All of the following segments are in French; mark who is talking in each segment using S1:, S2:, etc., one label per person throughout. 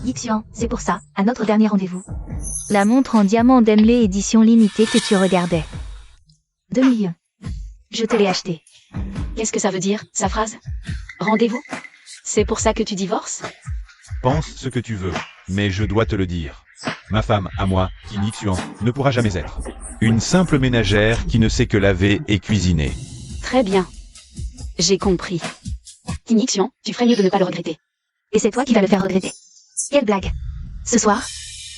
S1: Yixian, c'est pour ça, à notre dernier rendez-vous. La montre en diamant d'Emley édition limitée que tu regardais. 2 millions. Je te l'ai acheté.
S2: Qu'est-ce que ça veut dire, sa phrase? Rendez-vous? C'est pour ça que tu divorces?
S3: Pense ce que tu veux, mais je dois te le dire. Ma femme, à moi, Qin Xuan, ne pourra jamais être une simple ménagère qui ne sait que laver et cuisiner.
S2: Très bien. J'ai compris.
S1: Qin Yixian, tu ferais mieux de ne pas le regretter. Et c'est toi qui vas le faire regretter. Quelle blague. Ce soir,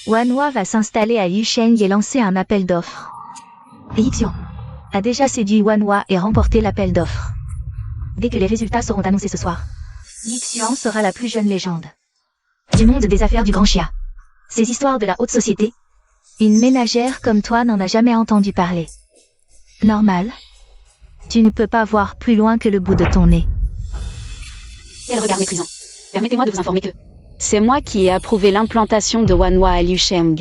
S4: Wanhua va s'installer à Yusheng et lancer un appel d'offres.
S1: et Yixian
S4: A déjà séduit Wanhua et remporté l'appel d'offres.
S1: Dès que les résultats seront annoncés ce soir,
S4: Yixian sera la plus jeune légende
S1: du monde des affaires du Grand Chia. Ces histoires de la haute société.
S4: Une ménagère comme toi n'en a jamais entendu parler. Normal. Tu ne peux pas voir plus loin que le bout de ton nez.
S1: Quel regard méprisant. Permettez-moi de vous informer que
S2: C'est moi qui ai approuvé l'implantation de Wanhua à Liusheng.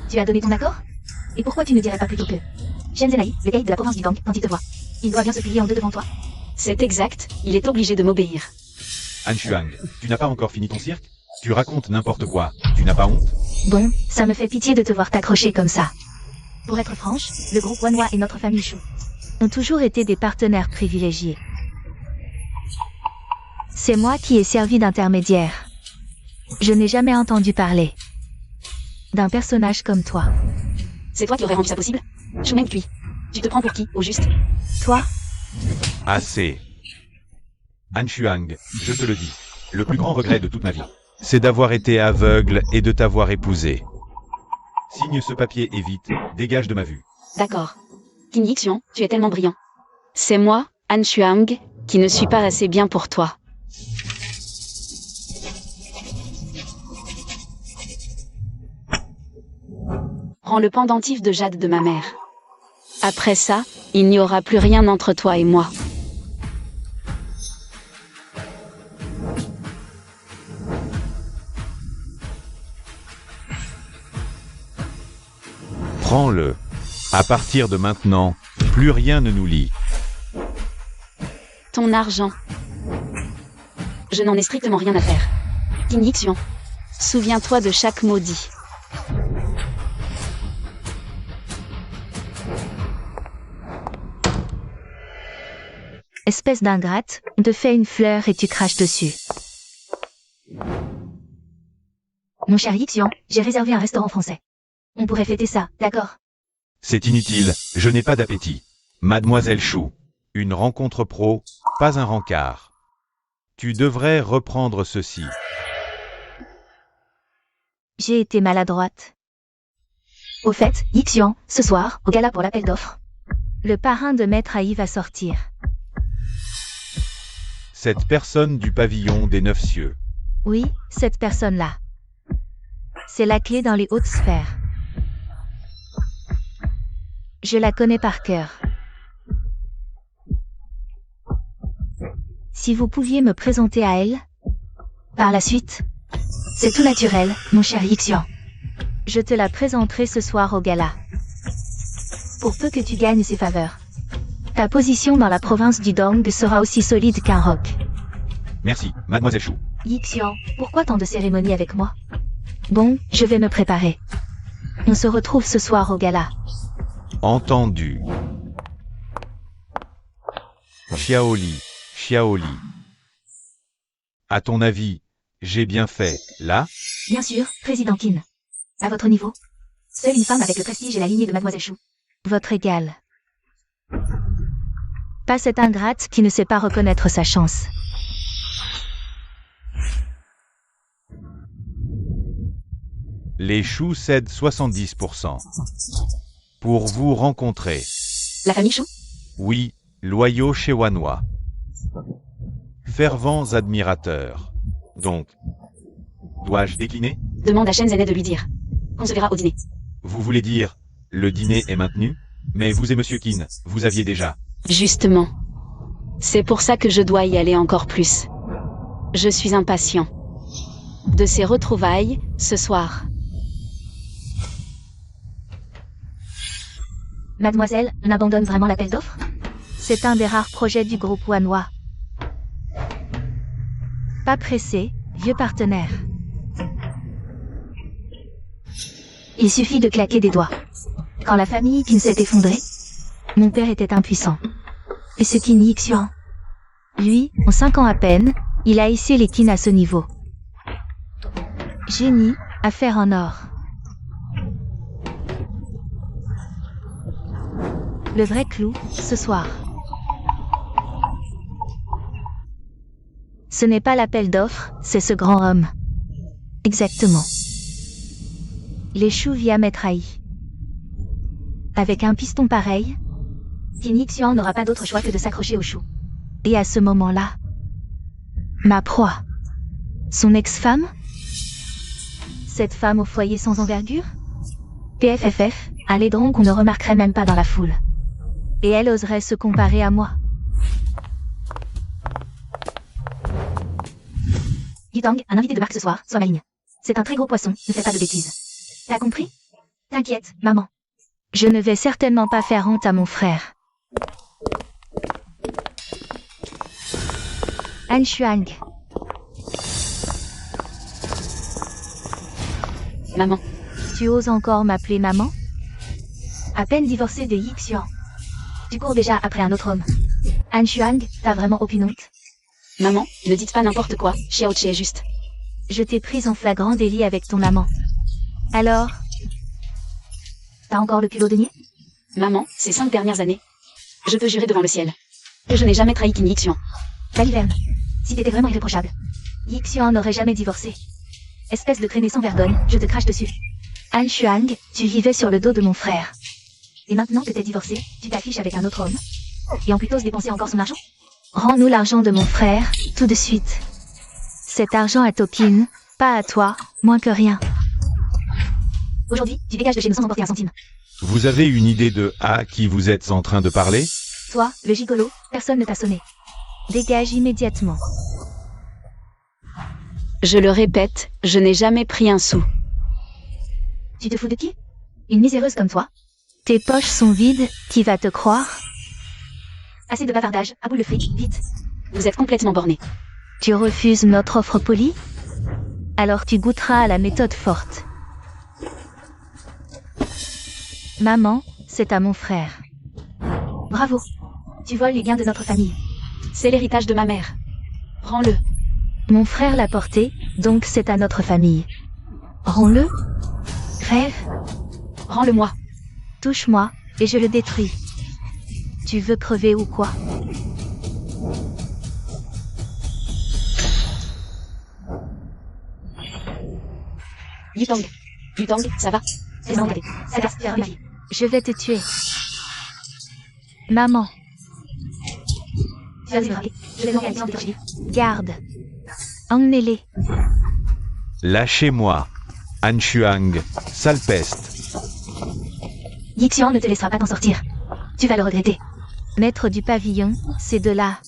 S1: tu as donné ton accord. Et pourquoi tu ne dirais pas plutôt que Shenzhenai, le caïd de la province du Bang, quand il te voit, il doit bien se plier en deux devant toi.
S2: C'est exact, il est obligé de m'obéir.
S3: Han Shuang, tu n'as pas encore fini ton cirque? Tu racontes n'importe quoi, tu n'as pas honte?
S4: Bon, ça me fait pitié de te voir t'accrocher comme ça.
S1: Pour être franche, le groupe Wanhua et notre famille Chou
S4: Ont toujours été des partenaires privilégiés. C'est moi qui ai servi d'intermédiaire. Je n'ai jamais entendu parler d'un personnage comme toi.
S1: C'est toi qui aurais rendu ça possible? Shumeng Cui. Tu te prends pour qui, au juste?
S4: Toi,
S3: Assez. Han Shuang, je te le dis, le plus grand regret de toute ma vie, c'est d'avoir été aveugle et de t'avoir épousé. Signe ce papier et vite, dégage de ma vue.
S1: D'accord. Qin Yixian, tu es tellement brillant.
S2: C'est moi, Han Shuang, qui ne suis pas assez bien pour toi. Prends le pendentif de jade de ma mère. Après ça, il n'y aura plus rien entre toi et moi.
S3: Prends-le. À partir de maintenant, plus rien ne nous lie.
S2: Ton argent.
S1: Je n'en ai strictement rien à faire. Qin Yixian.
S2: Souviens-toi de chaque maudit.
S4: espèce d'ingrate, on te fait une fleur et tu craches dessus.
S1: Mon cher Yixian, j'ai réservé un restaurant français. On pourrait fêter ça, d'accord?
S3: C'est inutile, je n'ai pas d'appétit. Mademoiselle Chou. Une rencontre pro, pas un rencard. Tu devrais reprendre ceci.
S4: J'ai été maladroite.
S1: Au fait, Yixian, ce soir, au gala pour l'appel d'offres.
S4: Le parrain de Maître Aïe va sortir.
S3: Cette personne du pavillon des 9 cieux.
S4: Oui, cette personne-là. C'est la clé dans les hautes sphères. Je la connais par cœur. Si vous pouviez me présenter à elle,
S1: Par la suite, c'est tout naturel, mon cher Yixian.
S4: je te la présenterai ce soir au gala.
S1: Pour peu que tu gagnes ses faveurs.
S4: Ta position dans la province du Dong sera aussi solide qu'un roc.
S3: Merci, Mademoiselle Chou.
S1: Yixian, pourquoi tant de cérémonies avec moi?
S4: Bon, je vais me préparer. On se retrouve ce soir au gala.
S3: Entendu. Xiaoli, Xiaoli. À ton avis, j'ai bien fait, là?
S1: Bien sûr, Président Qin. À votre niveau, seule une femme avec le prestige et la lignée de Mademoiselle Chou.
S4: Votre égal. Pas cette ingrate qui ne sait pas reconnaître sa chance.
S3: Les choux cèdent 70%. Pour vous rencontrer.
S1: La famille Chou?
S3: Oui, loyaux chez Wanhua. Fervents admirateurs. Donc, dois-je décliner?
S1: Demande à Shenzhenai de lui dire. On se verra au dîner.
S3: Vous voulez dire, le dîner est maintenu? Mais vous et Monsieur Qin, vous aviez déjà.
S2: Justement. C'est pour ça que je dois y aller encore plus. Je suis impatient. De ces retrouvailles, ce soir.
S1: Mademoiselle, on abandonne vraiment l'appel d'offres?
S4: C'est un des rares projets du groupe Wanhua. Pas pressé, Vieux partenaire. Il suffit de claquer des doigts. Quand la famille Qin s'est effondrée, mon père était impuissant. Et ce Qin Yixuan. Lui, en 5 ans à peine, il a hissé les Qin à ce niveau. Génie, affaire en or. Le vrai clou, ce soir. Ce n'est pas l'appel d'offres, c'est ce grand homme. Exactement. Les choux via Metrahi. Avec un piston pareil, Qin Yixuan n'aura pas d'autre choix que de s'accrocher aux choux. Et à ce moment-là, ma proie. Son ex-femme? Cette femme au foyer sans envergure? PFFF, un laidron qu'on ne remarquerait même pas dans la foule. Et elle oserait se comparer à moi. Yutang, un invité de marque ce soir, sois maligne. C'est un très gros poisson, ne fais pas de bêtises. T'as compris? T'inquiète, maman. Je ne vais certainement pas faire honte à mon frère. Han Shuang.
S2: Maman.
S4: Tu oses encore m'appeler maman? À peine divorcée de Yixuan. Tu cours déjà après un autre homme. Han Shuang, t'as vraiment aucune honte?
S2: Maman, ne dites pas n'importe quoi, Xiao Qi est juste.
S4: Je t'ai prise en flagrant délit avec ton amant. Alors? T'as encore le culot de nier?
S2: Maman, ces 5 dernières années, je peux jurer devant le ciel que je n'ai jamais trahi Qin Yixuan.
S4: Baliverne, si t'étais vraiment irréprochable, Yixuan n'aurait jamais divorcé. Espèce de traînée sans vergogne, je te crache dessus. Han Shuang, tu vivais sur le dos de mon frère. Et maintenant que t'es divorcé, tu t'affiches avec un autre homme. Et en plus t'oses dépenser encore son argent? Rends-nous l'argent de mon frère, tout de suite. Cet argent est au Qin, pas à toi, moins que rien. Aujourd'hui, tu dégages de chez nous sans emporter un centime.
S3: Vous avez une idée de à qui vous êtes en train de parler?
S4: Toi, le gigolo, personne ne t'a sonné. Dégage immédiatement.
S2: Je le répète, je n'ai jamais pris un sou.
S4: Tu te fous de qui? Une miséreuse comme toi? Tes poches sont vides, qui va te croire? Assez de bavardage, aboule le fric, vite.
S2: Vous êtes complètement borné.
S4: Tu refuses notre offre polie? Alors tu goûteras à la méthode forte. Maman, c'est à mon frère. Bravo. Tu voles les gains de notre famille.
S2: C'est l'héritage de ma mère. Rends-le.
S4: Mon frère l'a porté, donc c'est à notre famille. Rends-le. Crève.
S2: Rends-le-moi.
S4: Touche-moi, et je le détruis. Tu veux crever ou quoi?
S2: Yutang. Yutang, ça va?
S4: Je vais te tuer. Maman. Garde. Emmenez-les.
S3: Lâchez-moi. Han Shuang, sale peste.
S4: Yixuan ne te laissera pas t'en sortir. Tu vas le regretter. Maître du pavillon, c'est de là.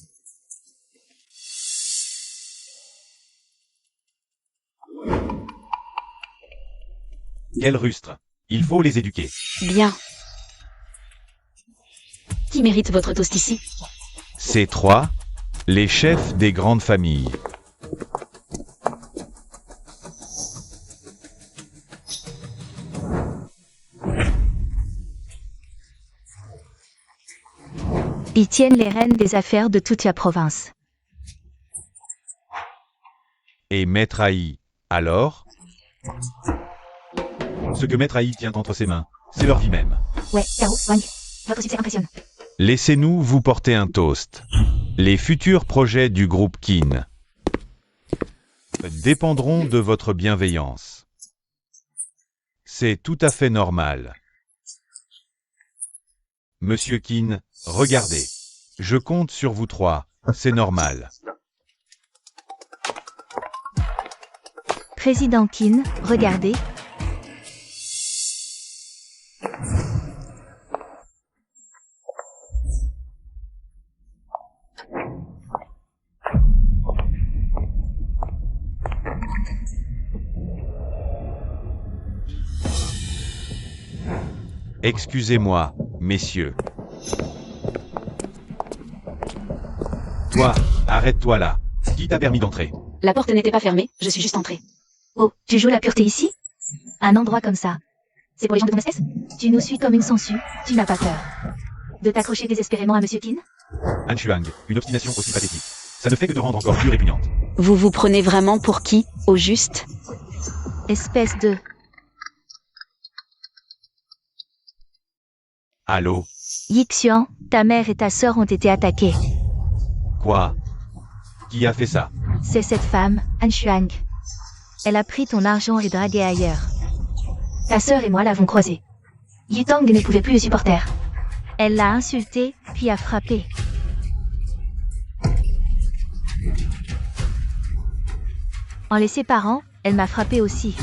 S3: Quel rustre. Il faut les éduquer.
S2: Bien. Qui mérite votre toast ici?
S3: Ces trois, les chefs des grandes familles.
S4: Ils tiennent les rênes des affaires de toute la province.
S3: Et Maître Haï, alors? Ce que Maître Haï tient entre ses mains, c'est leur vie même.
S4: Ouais, Garo, Wang, votre succès impressionne.
S3: Laissez-nous vous porter un toast. Les futurs projets du groupe Qin dépendront de votre bienveillance. C'est tout à fait normal. Monsieur Qin, regardez. Je compte sur vous trois, c'est normal.
S4: Président Qin, regardez.
S3: Excusez-moi, messieurs. Toi, arrête-toi là. Qui t'a permis d'entrer?
S2: La porte n'était pas fermée, je suis juste entrée.
S4: Oh, tu joues la pureté ici? Un endroit comme ça. C'est pour les gens de ton espèce? Tu nous suis comme une sangsue, tu n'as pas peur de t'accrocher désespérément à Monsieur Qin?
S3: Han Shuang, une obstination aussi pathétique. Ça ne fait que te rendre encore plus répugnante.
S2: Vous vous prenez vraiment pour qui, au juste?
S4: Espèce de...
S3: Allô?
S4: Yixian, ta mère et ta sœur ont été attaquées.
S3: Quoi? Qui a fait ça?
S4: C'est cette femme, Han Shuang. Elle a pris ton argent et dragué ailleurs. Ta sœur et moi l'avons croisée. Yutang ne pouvait plus le supporter. Elle l'a insulté, puis a frappé. En les séparant, elle m'a frappé aussi.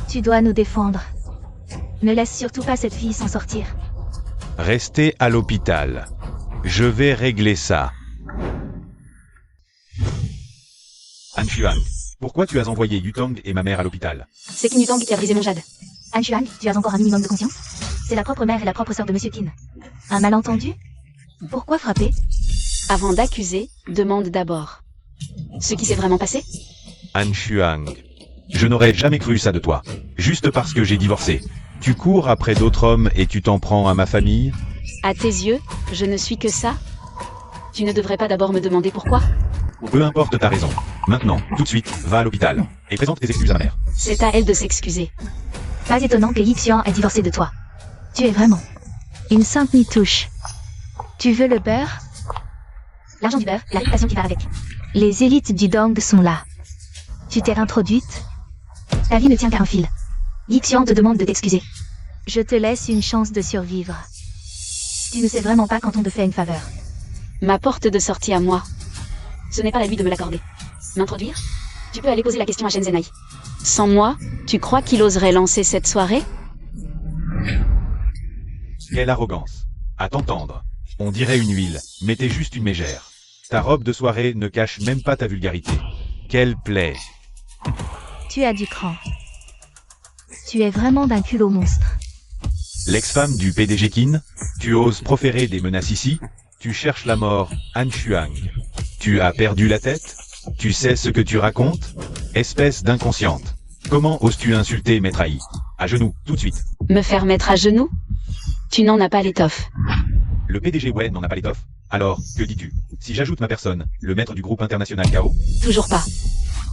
S4: Tu dois nous défendre. Ne laisse surtout pas cette fille s'en sortir.
S3: Restez à l'hôpital. Je vais régler ça. Han Shuang, pourquoi tu as envoyé Yutang et ma mère à l'hôpital?
S2: C'est Qin Yutang qui a brisé mon jade.
S4: Han Shuang, tu as encore un minimum de conscience? C'est la propre mère et la propre sœur de Monsieur Qin. Un malentendu? Pourquoi frapper?
S2: Avant d'accuser, demande d'abord. Ce qui s'est vraiment passé?
S3: Han Shuang, je n'aurais jamais cru ça de toi. Juste parce que j'ai divorcé. Tu cours après d'autres hommes et tu t'en prends à ma famille?
S2: À tes yeux, je ne suis que ça? Tu ne devrais pas d'abord me demander pourquoi?
S3: Peu importe ta raison. Maintenant, tout de suite, va à l'hôpital. Et présente tes excuses à ma mère.
S2: C'est à elle de s'excuser.
S4: Pas étonnant que Yixian ait divorcé de toi. Tu es vraiment une sainte nitouche. Tu veux le beurre? L'argent du beurre, la réputation qui va avec. Les élites du Dong sont là. Tu t'es introduite? Ta vie ne tient qu'à un fil. Yixian te demande de t'excuser. Je te laisse une chance de survivre. Tu ne sais vraiment pas quand on te fait une faveur.
S2: Ma porte de sortie à moi. Ce n'est pas à lui de me l'accorder. M'introduire? Tu peux aller poser la question à Shenzhenai. Sans moi, tu crois qu'il oserait lancer cette soirée?
S3: Quelle arrogance. À t'entendre. On dirait une huile, mais t'es juste une mégère. Ta robe de soirée ne cache même pas ta vulgarité. Quelle plaie.
S4: Tu as du cran. Tu es vraiment d'un culot monstre.
S3: L'ex-femme du PDG Qin? Tu oses proférer des menaces ici? Tu cherches la mort, Han Shuang. Tu as perdu la tête? Tu sais ce que tu racontes? Espèce d'inconsciente. Comment oses-tu insulter Maître Ai? À genoux, tout de suite.
S2: Me faire mettre à genoux? Tu n'en as pas l'étoffe.
S3: Le PDG Wen n'en a pas l'étoffe? Alors, que dis-tu? Si j'ajoute ma personne, le maître du groupe international KO?
S2: Toujours pas.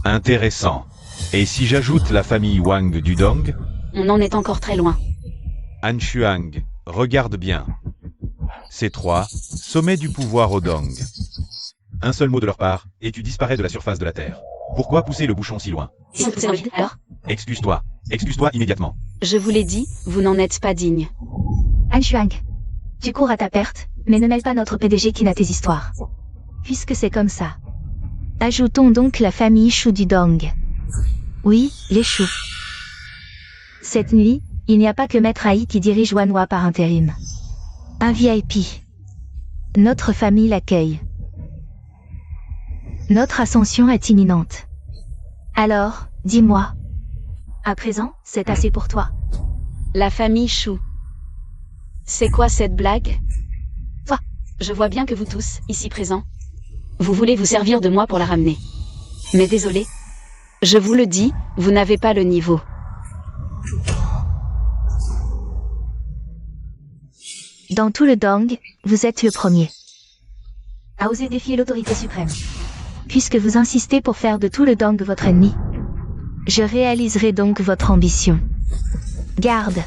S3: Intéressant. Et si j'ajoute la famille Wang du Dong?
S2: On en est encore très loin.
S3: Han Shuang, regarde bien. Ces trois, sommet du pouvoir au Dong. Un seul mot de leur part, et tu disparais de la surface de la Terre. Pourquoi pousser le bouchon si loin?
S2: Ils sont poussés dans le vide, alors?
S3: Excuse-toi. Excuse-toi immédiatement.
S2: Je vous l'ai dit, vous n'en êtes pas digne.
S4: Han Shuang, tu cours à ta perte, mais ne mêle pas notre PDG qui n'a tes histoires. Puisque c'est comme ça. Ajoutons donc la famille Shu du Dong. Oui, les Shu. Cette nuit, il n'y a pas que Maître Ai qui dirige Wanhua par intérim. Un VIP. Notre famille l'accueille. Notre ascension est imminente. Alors, dis-moi. À présent, c'est assez pour toi.
S2: La famille Chou. C'est quoi cette blague?
S4: Toi.
S2: Je vois bien que vous tous, ici présents, vous voulez vous servir de moi pour la ramener. Mais désolé. Je vous le dis, vous n'avez pas le niveau.
S4: Dans tout le Dong, vous êtes le premier à oser défier l'autorité suprême. Puisque vous insistez pour faire de tout le Dong votre ennemi, je réaliserai donc votre ambition. Garde.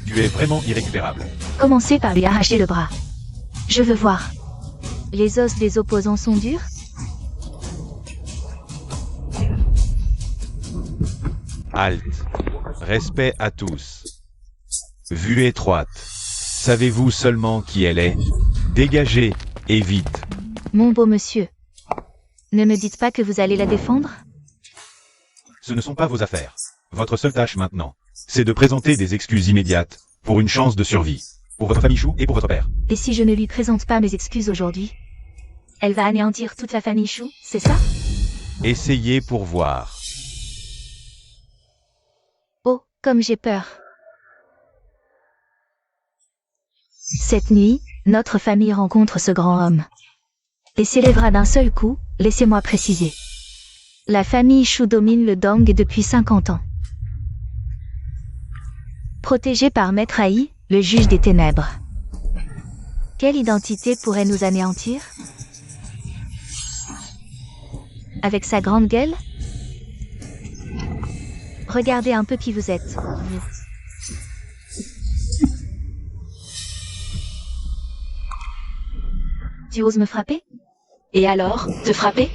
S3: Tu es vraiment irrécupérable.
S4: Commencez par lui arracher le bras. Je veux voir. Les os des opposants sont durs?
S3: Halte. Respect à tous. Vue étroite. Savez-vous seulement qui elle est? Dégagez, et vite.
S4: Mon beau monsieur. Ne me dites pas que vous allez la défendre?
S3: Ce ne sont pas vos affaires. Votre seule tâche maintenant, c'est de présenter des excuses immédiates, pour une chance de survie. Pour votre famille Chou et pour votre père.
S4: Et si je ne lui présente pas mes excuses aujourd'hui? Elle va anéantir toute la famille Chou, c'est ça?
S3: Essayez pour voir.
S4: Oh, comme j'ai peur. Cette nuit, notre famille rencontre ce grand homme. et s'élèvera d'un seul coup, laissez-moi préciser. La famille Shu domine le Dong depuis 50 ans. Protégée par Maître Ai, le juge des ténèbres. Quelle identité pourrait nous anéantir? Avec sa grande gueule? Regardez un peu qui vous êtes, vous. Tu oses me frapper?
S2: Et alors, te frapper?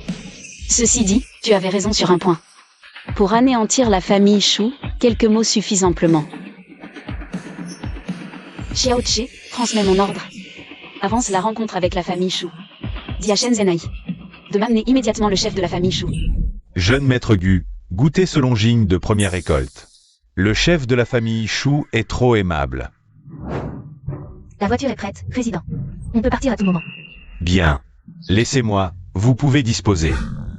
S2: Ceci dit, tu avais raison sur un point. Pour anéantir la famille Shu, quelques mots suffisent amplement. Xiao Che, transmets mon ordre. Avance la rencontre avec la famille Shu. Dis à Shen Zenai de m'amener immédiatement le chef de la famille Shu.
S3: Jeune maître Gu, goûtez ce longing de première récolte. Le chef de la famille Shu est trop aimable.
S4: La voiture est prête, président. On peut partir à tout moment.
S3: Bien. Laissez-moi, vous pouvez disposer.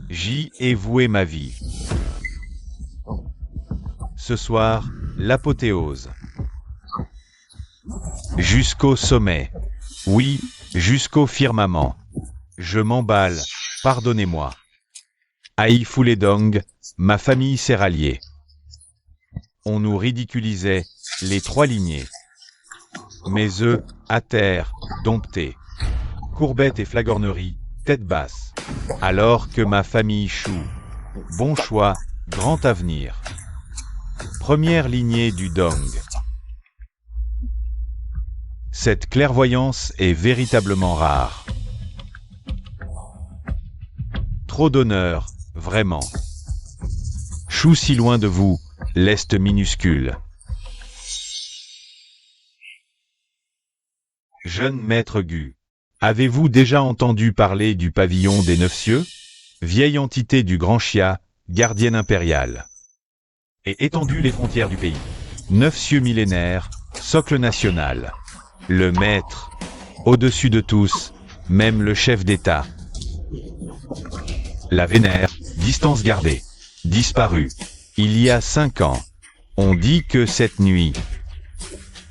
S3: J'y ai voué ma vie. Ce soir, l'apothéose. Jusqu'au sommet. Oui, jusqu'au firmament. Je m'emballe, pardonnez-moi. Aïe Fouledong, ma famille s'est ralliée. On nous ridiculisait, les trois lignées. Mes œufs, à terre, domptés. Courbettes et flagorneries, tête basse. Alors que ma famille Shu. Bon choix, grand avenir. Première lignée du Dong. Cette clairvoyance est véritablement rare. Trop d'honneur, vraiment. Shu si loin de vous, l'est minuscule. Jeune maître Gu, avez-vous déjà entendu parler du pavillon des Neuf Cieux? Vieille entité du Grand Xia, gardienne impériale. Et étendu les frontières du pays. 9 cieux millénaires, socle national. Le maître, au-dessus de tous, même le chef d'État. La vénère, distance gardée. Disparue. Il y a 5 ans. On dit que cette nuit,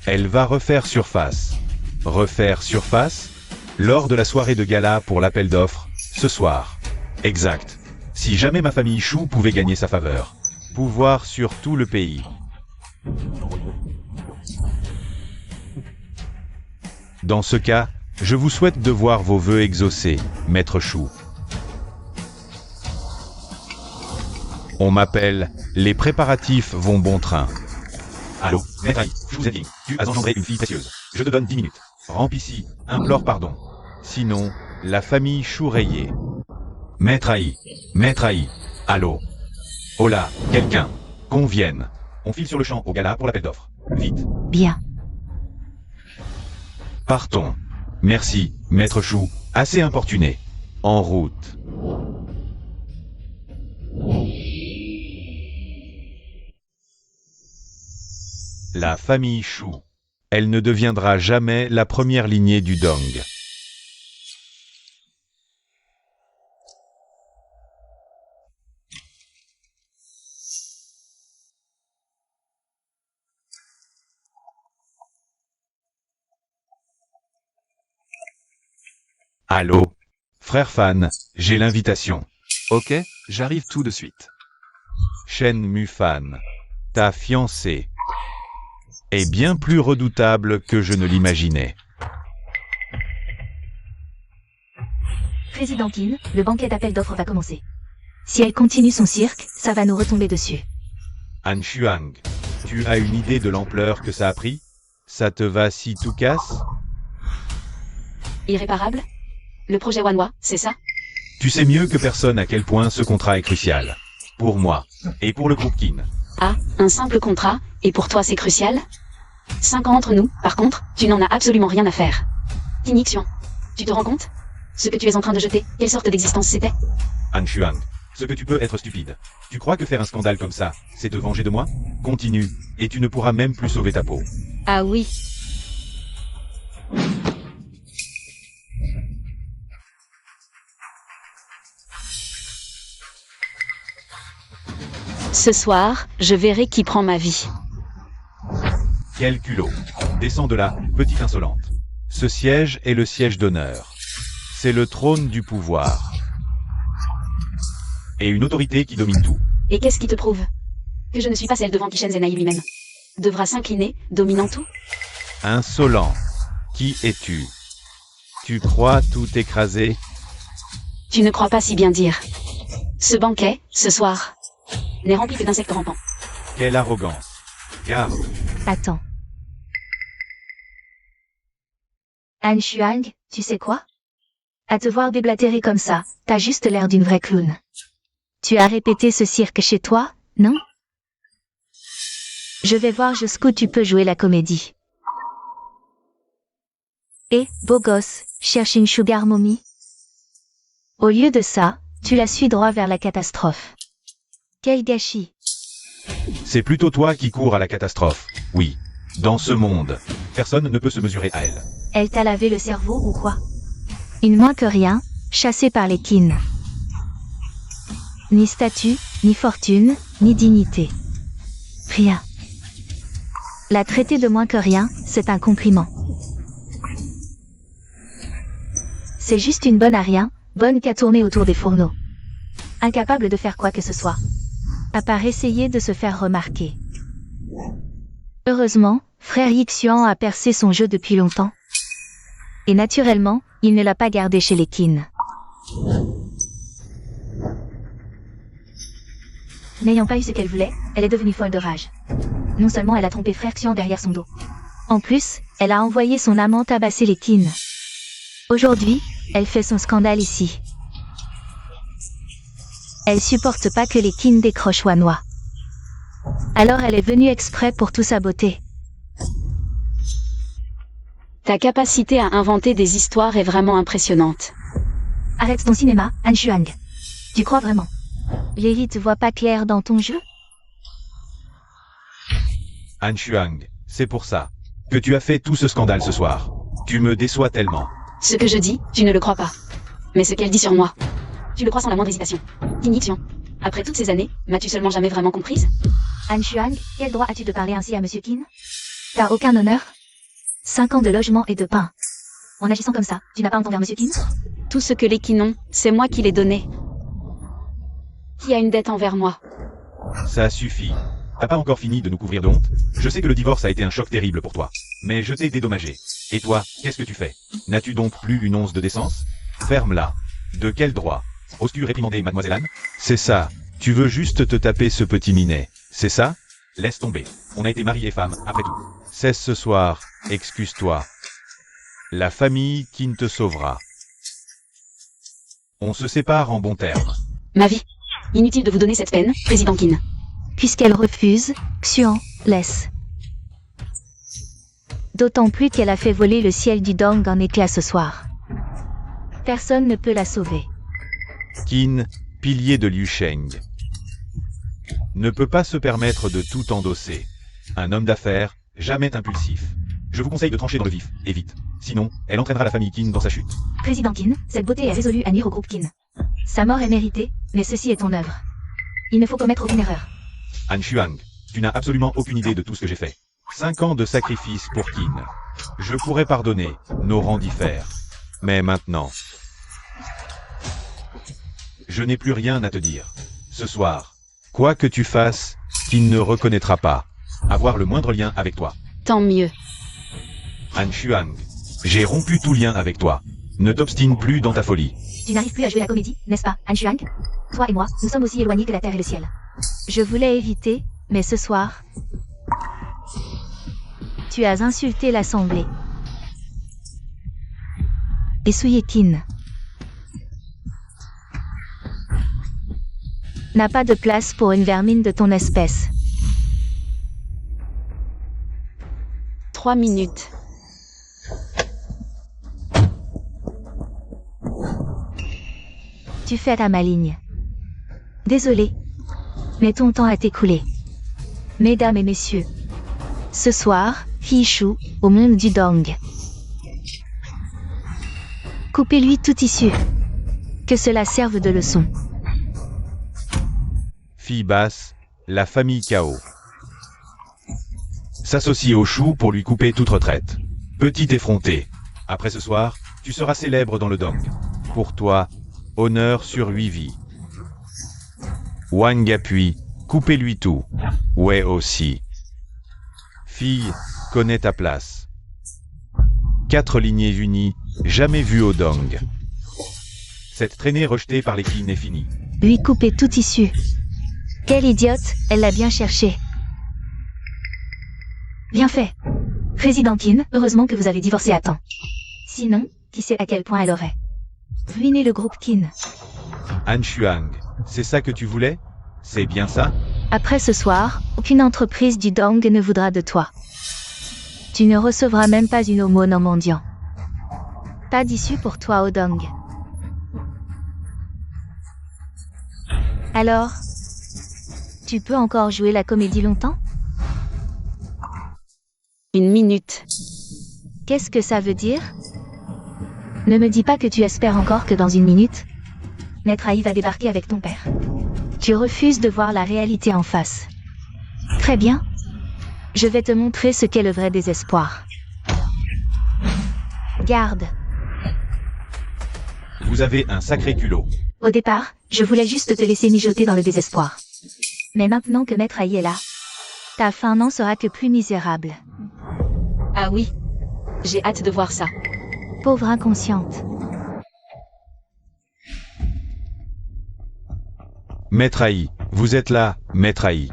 S3: elle va refaire surface. Refaire surface? Lors de la soirée de gala pour l'appel d'offres, ce soir. Exact. Si jamais ma famille Shu pouvait gagner sa faveur. Pouvoir sur tout le pays. Dans ce cas, je vous souhaite de voir vos vœux exaucés, maître Shu. On m'appelle, les préparatifs vont bon train. Allô, maître Ai, Shu Zeding, tu as engendré une fille précieuse. Je te donne 10 minutes. Rampe ici, implore pardon. Sinon, la famille Shu rayée. Maître Ai, allô. Oh là, quelqu'un, qu'on vienne. On file sur le champ au gala pour l'appel d'offres. Vite.
S4: Bien.
S3: Partons. Merci, maître Shu, assez importuné. En route. La famille Shu. Elle ne deviendra jamais la première lignée du Dong. Allô? Frère Fan, j'ai l'invitation.
S5: Ok, j'arrive tout de suite.
S3: Shen Mufan, ta fiancée, est bien plus redoutable que je ne l'imaginais.
S4: Président Qin, le banquet d'appel d'offres va commencer. Si elle continue son cirque, ça va nous retomber dessus.
S3: Han Shuang, tu as une idée de l'ampleur que ça a pris? Ça te va si tout casse?
S2: Irréparable? Le projet Wanhua, c'est ça?
S3: Tu sais mieux que personne à quel point ce contrat est crucial. Pour moi, et pour le groupe Qin.
S2: Ah, un simple contrat, et pour toi c'est crucial? 5 ans entre nous, par contre, tu n'en as absolument rien à faire. Inixion, tu te rends compte? Ce que tu es en train de jeter, quelle sorte d'existence c'était?
S3: Han Shuang, ce que tu peux être stupide. Tu crois que faire un scandale comme ça, c'est te venger de moi? Continue, et tu ne pourras même plus sauver ta peau.
S2: Ah oui. Ce soir, je verrai qui prend ma vie.
S3: Quel culot. Descends de là, petite insolente. Ce siège est le siège d'honneur. C'est le trône du pouvoir. Et une autorité qui domine tout.
S2: Et qu'est-ce qui te prouve que je ne suis pas celle devant qui Shenzenai lui-même devra s'incliner, dominant tout?
S3: Insolent. Qui es-tu? Tu crois tout écraser?
S2: Tu ne crois pas si bien dire. Ce banquet, ce soir, n'est rempli que d'insectes rampants.
S3: Quelle arrogance. Garde.
S4: Attends. Han Shuang, tu sais quoi? À te voir déblatérer comme ça, t'as juste l'air d'une vraie clown. Tu as répété ce cirque chez toi, non? Je vais voir jusqu'où tu peux jouer la comédie. Et, beau gosse, cherche une sugar mommy? Au lieu de ça, tu la suis droit vers la catastrophe. Quel gâchis.
S3: C'est plutôt toi qui cours à la catastrophe. Oui. Dans ce monde, personne ne peut se mesurer à elle.
S4: Elle t'a lavé le cerveau ou quoi? Une moins que rien, chassée par les Qin. Ni statut, ni fortune, ni dignité. Rien. La traiter de moins que rien, c'est un compliment. C'est juste une bonne à rien, bonne qu'à tourner autour des fourneaux. Incapable de faire quoi que ce soit. À part essayer de se faire remarquer. Heureusement, frère Yixian a percé son jeu depuis longtemps. Et naturellement, il ne l'a pas gardé chez les Qin. N'ayant pas eu ce qu'elle voulait, elle est devenue folle de rage. Non seulement elle a trompé frère Xian derrière son dos. En plus, elle a envoyé son amant tabasser les Qin. Aujourd'hui, elle fait son scandale ici. Elle supporte pas que les Qin décrochent Wanhua. Alors elle est venue exprès pour tout saboter.
S2: Ta capacité à inventer des histoires est vraiment impressionnante.
S4: Arrête ton cinéma, Han Shuang. Tu crois vraiment? L'élite voit pas clair dans ton jeu?
S3: Han Shuang, c'est pour ça que tu as fait tout ce scandale ce soir. Tu me déçois tellement.
S2: Ce que je dis, tu ne le crois pas. Mais ce qu'elle dit sur moi, tu le crois sans la moindre hésitation. Inixion. Après toutes ces années, m'as-tu seulement jamais vraiment comprise?
S4: Han Shuang, quel droit as-tu de parler ainsi à Monsieur Qin? T'as aucun honneur? 5 ans de logement et de pain. En agissant comme ça, tu n'as pas entendu Monsieur Qin?
S2: Tout ce que les Qin ont, c'est moi qui l'ai donné. Qui a une dette envers moi?
S3: Ça suffit. T'as pas encore fini de nous couvrir de honte? Je sais que le divorce a été un choc terrible pour toi. Mais je t'ai dédommagé. Et toi, qu'est-ce que tu fais? N'as-tu donc plus une once de décence? Ferme-la. De quel droit? Oses-tu réprimander Mademoiselle Anne? C'est ça. Tu veux juste te taper ce petit minet. C'est ça? Laisse tomber. On a été mari et femme, après tout. Cesse ce soir. Excuse-toi. La famille qui ne te sauvera. On se sépare en bons termes.
S2: Ma vie. Inutile de vous donner cette peine, Président Qin.
S4: Puisqu'elle refuse, Xuan, laisse. D'autant plus qu'elle a fait voler le ciel du Dong en éclats ce soir. Personne ne peut la sauver.
S3: Qin, pilier de Liu Sheng, ne peut pas se permettre de tout endosser. Un homme d'affaires, jamais impulsif. Je vous conseille de trancher dans le vif, et vite. Sinon, elle entraînera la famille Qin dans sa chute.
S4: Président Qin, cette beauté est résolue à nuire au groupe Qin. Sa mort est méritée, mais ceci est ton œuvre. Il ne faut commettre aucune erreur.
S3: Han Shuang, tu n'as absolument aucune idée de tout ce que j'ai fait. 5 ans de sacrifice pour Qin. Je pourrais pardonner, nos rangs diffèrent. Mais maintenant, je n'ai plus rien à te dire. Ce soir, quoi que tu fasses, Qin ne reconnaîtra pas avoir le moindre lien avec toi.
S2: Tant mieux.
S3: Han Shuang, j'ai rompu tout lien avec toi. Ne t'obstine plus dans ta folie.
S4: Tu n'arrives plus à jouer la comédie, n'est-ce pas, Han Shuang? Toi et moi, nous sommes aussi éloignés que la terre et le ciel. Je voulais éviter, mais ce soir, tu as insulté l'Assemblée. Et souillé Qin n'a pas de place pour une vermine de ton espèce.
S2: 3 minutes.
S4: Tu fais ta maligne. Désolé, mais ton temps a écoulé. Mesdames et messieurs, ce soir, Hishu, au monde du Dong. Coupez-lui tout tissu. Que cela serve de leçon.
S3: Fille basse, la famille Cao s'associe au chou pour lui couper toute retraite. Petit effronté. Après ce soir, Tu seras célèbre dans le Dong. Pour toi, honneur sur 8 vies. Wang appuie, coupez-lui tout. Ouais aussi. Fille, connais ta place. 4 lignées unies, jamais vues au Dong. Cette traînée rejetée par les Qin est finie.
S4: Lui couper tout tissu. Quelle idiote, elle l'a bien cherché. Bien fait. Président Qin, heureusement que vous avez divorcé à temps. Sinon, qui sait à quel point elle aurait ruiné le groupe Qin.
S3: Han Shuang, c'est ça que tu voulais? C'est bien ça?
S4: Après ce soir, aucune entreprise du Dong ne voudra de toi. Tu ne recevras même pas une aumône en mendiant. Pas d'issue pour toi au Dong. Alors, tu peux encore jouer la comédie longtemps?
S2: 1 minute.
S4: Qu'est-ce que ça veut dire? Ne me dis pas que tu espères encore que dans 1 minute, Maître Ai va débarquer avec ton père. Tu refuses de voir la réalité en face. Très bien. Je vais te montrer ce qu'est le vrai désespoir. Garde.
S3: Vous avez un sacré culot.
S4: Au départ, je voulais juste te laisser mijoter dans le désespoir. Mais maintenant que Maître Ai est là, ta fin n'en sera que plus misérable.
S2: Ah oui. J'ai hâte de voir ça.
S4: Pauvre inconsciente.
S3: Maître Ai, vous êtes là, Maître Ai.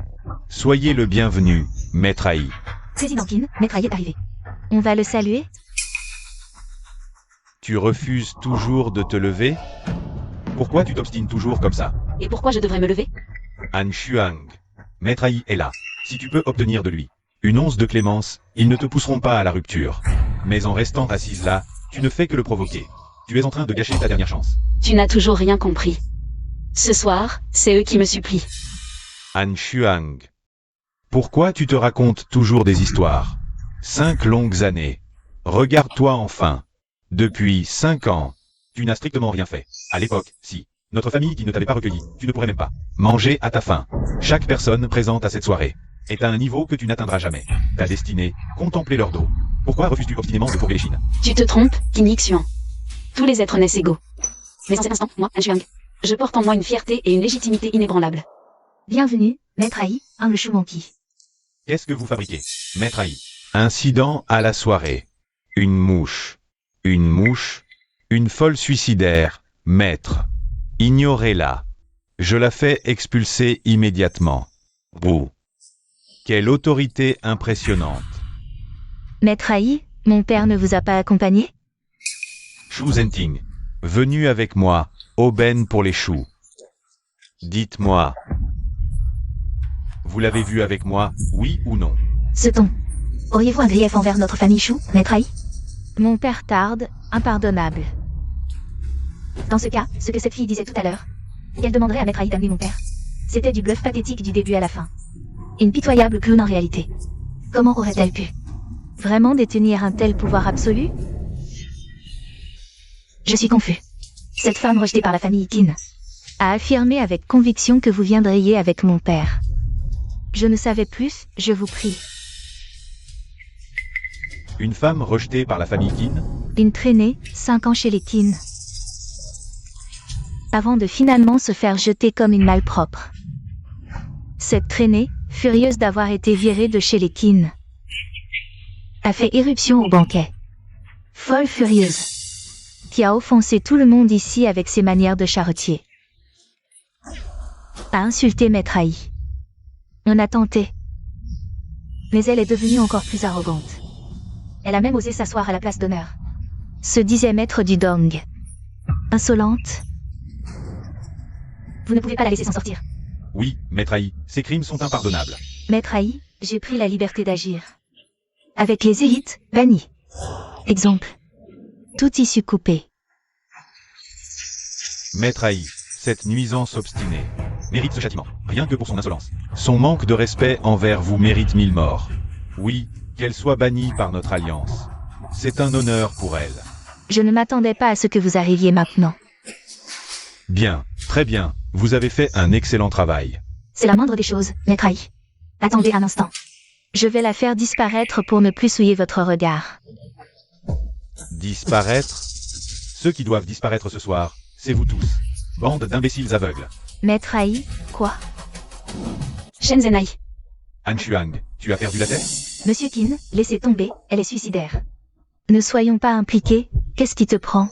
S3: Soyez le bienvenu, Maître Ai.
S4: Président Qin, Maître Ai est arrivé. On va le saluer?
S3: Tu refuses toujours de te lever? Pourquoi tu t'obstines toujours comme ça?
S2: Et pourquoi je devrais me lever?
S3: Han Shuang, Maître Ai est là. Si tu peux obtenir de lui une once de clémence, ils ne te pousseront pas à la rupture. Mais en restant assise là, tu ne fais que le provoquer. Tu es en train de gâcher ta dernière chance.
S2: Tu n'as toujours rien compris. Ce soir, c'est eux qui me supplient.
S3: Han Shuang. Pourquoi tu te racontes toujours des histoires? 5 longues années. Regarde-toi enfin. Depuis 5 ans, tu n'as strictement rien fait. À l'époque, si. Notre famille qui ne t'avait pas recueilli, tu ne pourrais même pas manger à ta faim. Chaque personne présente à cette soirée est à un niveau que tu n'atteindras jamais. Ta destinée, contempler leur dos. Pourquoi refuses-tu obstinément de prouver les Chines?
S2: Tu te trompes, Qin Xuan. Tous les êtres naissent égaux. Mais en cet instant, moi, Han Shuang, je porte en moi une fierté et une légitimité inébranlables.
S4: Bienvenue, Maître Ai, humble Choumanqui.
S3: Qu'est-ce que vous fabriquez, Maître Ai? Incident à la soirée. Une mouche. Une mouche. Une folle suicidaire. Maître. Ignorez-la. Je la fais expulser immédiatement. Bouh. Quelle autorité impressionnante.
S4: Maître Ai, mon père ne vous a pas accompagné?
S3: Shu Zenting. Venu avec moi. Aubaine pour les choux. Dites-moi. Vous l'avez vu avec moi, oui ou non?
S4: Ce ton. Auriez-vous un grief envers notre famille Chou, Maître Ai? Mon père tarde, impardonnable. Dans ce cas, ce que cette fille disait tout à l'heure, qu'elle demanderait à Maître Ai d'amener mon père, c'était du bluff pathétique du début à la fin. Une pitoyable clown en réalité. Comment aurait-elle pu vraiment détenir un tel pouvoir absolu? Je suis confus. Cette femme rejetée par la famille Qin a affirmé avec conviction que vous viendriez avec mon père. Je ne savais plus, je vous prie.
S3: Une femme rejetée par la famille Qin?
S4: Une traînée, 5 ans chez les Qin. Avant de finalement se faire jeter comme une malpropre. Cette traînée, furieuse d'avoir été virée de chez les Qin, a fait éruption au banquet. Folle furieuse. Qui a offensé tout le monde ici avec ses manières de charretier. A insulté Maître Ai. On a tenté. Mais elle est devenue encore plus arrogante. Elle a même osé s'asseoir à la place d'honneur. Se disait maître du Dong. Insolente. Vous ne pouvez pas la laisser s'en sortir.
S3: Oui, Maître Ai, ces crimes sont impardonnables.
S4: Maître Ai, j'ai pris la liberté d'agir. Avec les élites, bannies. Exemple. Tout tissu coupé.
S3: Maître Ai, cette nuisance obstinée, mérite ce châtiment, rien que pour son insolence. Son manque de respect envers vous mérite 1000 morts. Oui, qu'elle soit bannie par notre alliance. C'est un honneur pour elle.
S4: Je ne m'attendais pas à ce que vous arriviez maintenant.
S3: Bien, très bien, vous avez fait un excellent travail.
S4: C'est la moindre des choses, Maître Ai. Attendez un instant. Je vais la faire disparaître pour ne plus souiller votre regard.
S3: Disparaître? Ceux qui doivent disparaître ce soir, c'est vous tous. Bande d'imbéciles aveugles.
S4: Maître Haï, quoi?
S2: Shenzhenai.
S3: Han Shuang, tu as perdu la tête?
S4: Monsieur Qin, laissez tomber, elle est suicidaire. Ne soyons pas impliqués, qu'est-ce qui te prend?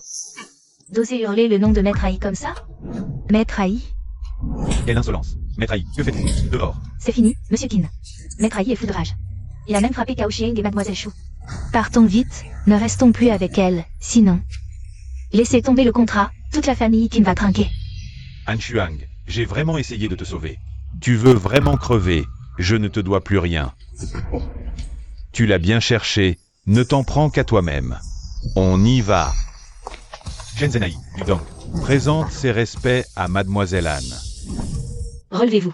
S4: D'oser hurler le nom de Maître Haï comme ça? Maître Haï?
S3: Quelle insolence. Maître Haï, que faites-vous? Dehors.
S4: C'est fini, Monsieur Qin. Maître Haï est fou de rage. Il a même frappé Cao Xiang et Mademoiselle Chou. Partons vite, ne restons plus avec elle, sinon. Laissez tomber le contrat, toute la famille Qin va trinquer.
S3: Han Shuang, j'ai vraiment essayé de te sauver. Tu veux vraiment crever, je ne te dois plus rien. Tu l'as bien cherché, ne t'en prends qu'à toi-même. On y va. Shenzhenai, du Dong, présente ses respects à Mademoiselle Anne.
S2: Relevez-vous.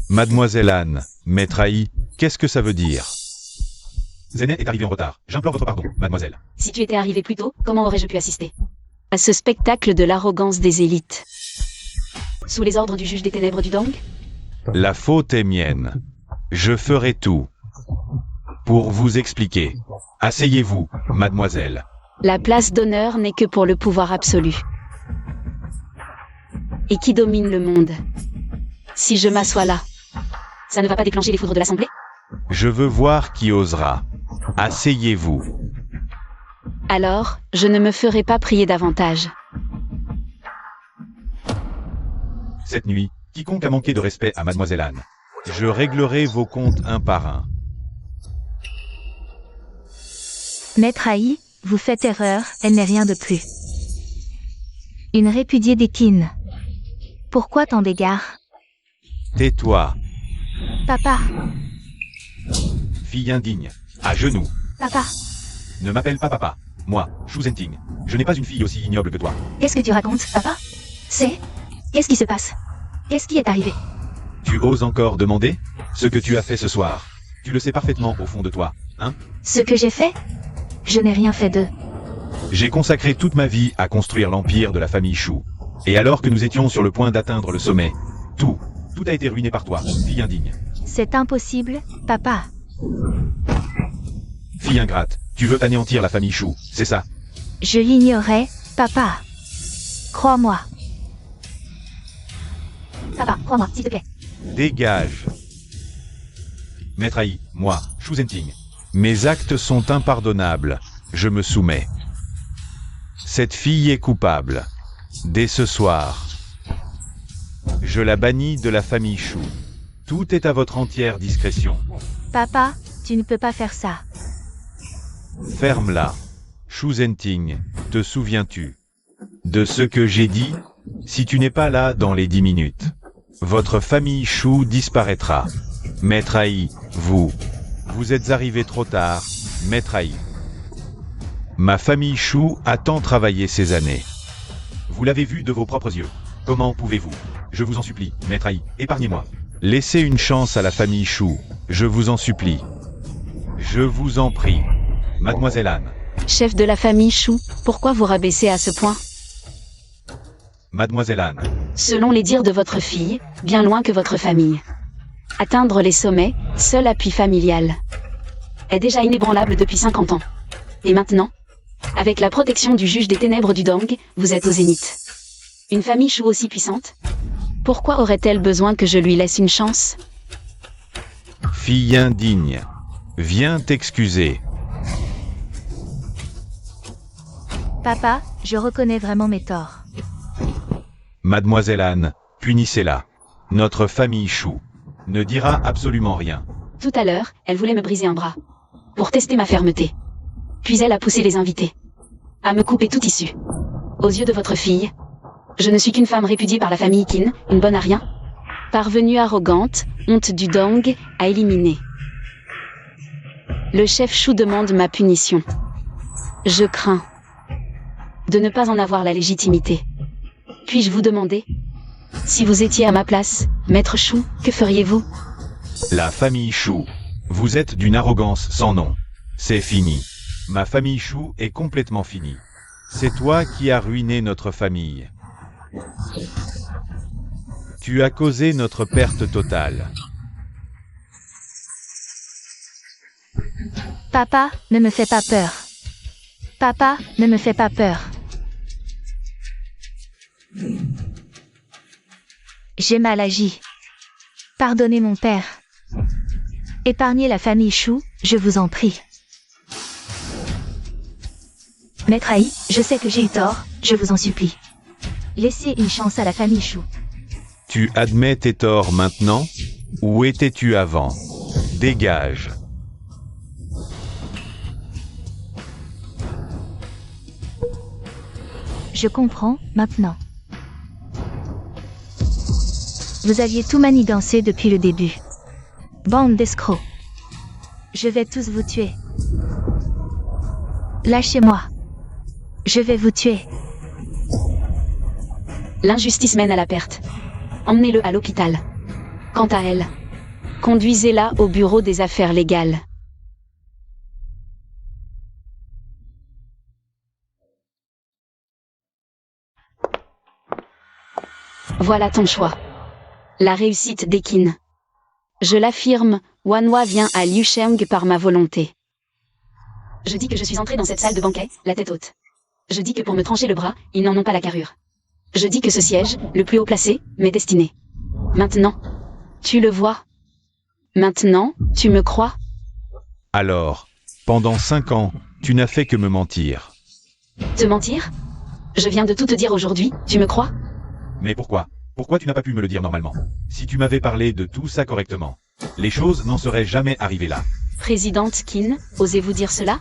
S3: Mademoiselle Anne, Maître Haï, qu'est-ce que ça veut dire? Zenet est arrivé en retard. J'implore votre pardon, mademoiselle.
S2: Si tu étais arrivé plus tôt, comment aurais-je pu assister à ce spectacle de l'arrogance des élites? Sous les ordres du juge des ténèbres du Dong?
S3: La faute est mienne. Je ferai tout pour vous expliquer. Asseyez-vous, mademoiselle.
S2: La place d'honneur n'est que pour le pouvoir absolu. Et qui domine le monde? Si je m'assois là, ça ne va pas déclencher les foudres de l'Assemblée?
S3: Je veux voir qui osera. Asseyez-vous.
S2: Alors, je ne me ferai pas prier davantage.
S3: Cette nuit, quiconque a manqué de respect à mademoiselle Anne, je réglerai vos comptes un par un.
S4: Maître Haï, vous faites erreur, elle n'est rien de plus. Une répudiée des Qin. Pourquoi tant d'égards?
S3: Tais-toi,
S4: Papa,
S3: fille indigne. À genoux.
S4: papa,
S3: Ne m'appelle pas papa. Moi, Shu Zhenting. Je n'ai pas une fille aussi ignoble que toi.
S4: qu'est-ce que tu racontes, papa? Qu'est-ce qui se passe? Qu'est-ce qui est arrivé?
S3: Tu oses encore demander ce que tu as fait ce soir? Tu le sais parfaitement au fond de toi, hein?
S4: Ce que j'ai fait? Je n'ai rien fait d'eux.
S3: J'ai consacré toute ma vie à construire l'empire de la famille Shu. Et alors que nous étions sur le point d'atteindre le sommet, tout a été ruiné par toi, fille indigne.
S4: C'est impossible, papa.
S3: Fille ingrate, tu veux anéantir la famille Shu, c'est ça?
S4: Je l'ignorais, papa. Crois-moi. Papa, crois-moi, s'il te plaît.
S3: Dégage. Maître Haï, moi, Shu Zhenting. Mes actes sont impardonnables, je me soumets. Cette fille est coupable. Dès ce soir, je la bannis de la famille Shu. Tout est à votre entière discrétion.
S4: Papa, tu ne peux pas faire ça.
S3: Ferme-la. Shu Zhenting, te souviens-tu de ce que j'ai dit? Si tu n'es pas là dans les 10 minutes, votre famille Shu disparaîtra. Maître Haï, vous êtes arrivé trop tard, Maître Haï. Ma famille Shu a tant travaillé ces années. Vous l'avez vu de vos propres yeux. Comment pouvez-vous? Je vous en supplie, Maître Haï, épargnez-moi. Laissez une chance à la famille Shu, je vous en supplie. Je vous en prie. Mademoiselle Anne.
S2: Chef de la famille Shu, pourquoi vous rabaisser à ce point?
S3: Mademoiselle Anne.
S2: Selon les dires de votre fille, bien loin que votre famille. Atteindre les sommets, seul appui familial, est déjà inébranlable depuis 50 ans. Et maintenant, avec la protection du juge des ténèbres du Dong, vous êtes au zénith. Une famille Shu aussi puissante? Pourquoi aurait-elle besoin que je lui laisse une chance?
S3: Fille indigne. Viens t'excuser.
S4: Papa, je reconnais vraiment mes torts.
S3: Mademoiselle Anne, punissez-la. Notre famille Shu ne dira absolument rien.
S2: Tout à l'heure, elle voulait me briser un bras. Pour tester ma fermeté. Puis elle a poussé les invités à me couper toute issue. Aux yeux de votre fille, je ne suis qu'une femme répudiée par la famille Qin, une bonne à rien. Parvenue arrogante, honte du Dong, à éliminer. Le chef Shu demande ma punition. Je crains de ne pas en avoir la légitimité. Puis-je vous demander, si vous étiez à ma place, Maître Shu, que feriez-vous?
S3: La famille Shu. Vous êtes d'une arrogance sans nom. C'est fini. Ma famille Shu est complètement finie. C'est toi qui as ruiné notre famille. Tu as causé notre perte totale.
S4: Papa, ne me fais pas peur. Papa, ne me fais pas peur. J'ai mal agi. Pardonnez mon père. Épargnez la famille Chou, je vous en prie. Maître Haï, je sais que j'ai eu tort, je vous en supplie. Laissez une chance à la famille Chou.
S3: Tu admets tes torts maintenant? Où étais-tu avant? Dégage.
S4: Je comprends, maintenant. Vous aviez tout manigancé depuis le début. Bande d'escrocs. Je vais tous vous tuer. Lâchez-moi. Je vais vous tuer.
S2: L'injustice mène à la perte. Emmenez-le à l'hôpital. Quant à elle, conduisez-la au bureau des affaires légales. Voilà ton choix. La réussite d'Ekin. Je l'affirme, Wanhua vient à Liusheng par ma volonté. Je dis que je suis entrée dans cette salle de banquet, la tête haute. Je dis que pour me trancher le bras, ils n'en ont pas la carrure. Je dis que ce siège, le plus haut placé, m'est destiné. Maintenant, tu le vois. Maintenant, tu me crois.
S3: Alors, pendant 5 ans, tu n'as fait que me mentir.
S2: Te mentir? Je viens de tout te dire aujourd'hui, tu me crois?
S3: Mais pourquoi? Pourquoi tu n'as pas pu me le dire normalement? Si tu m'avais parlé de tout ça correctement, les choses n'en seraient jamais arrivées là.
S2: Présidente Qin, osez-vous dire cela?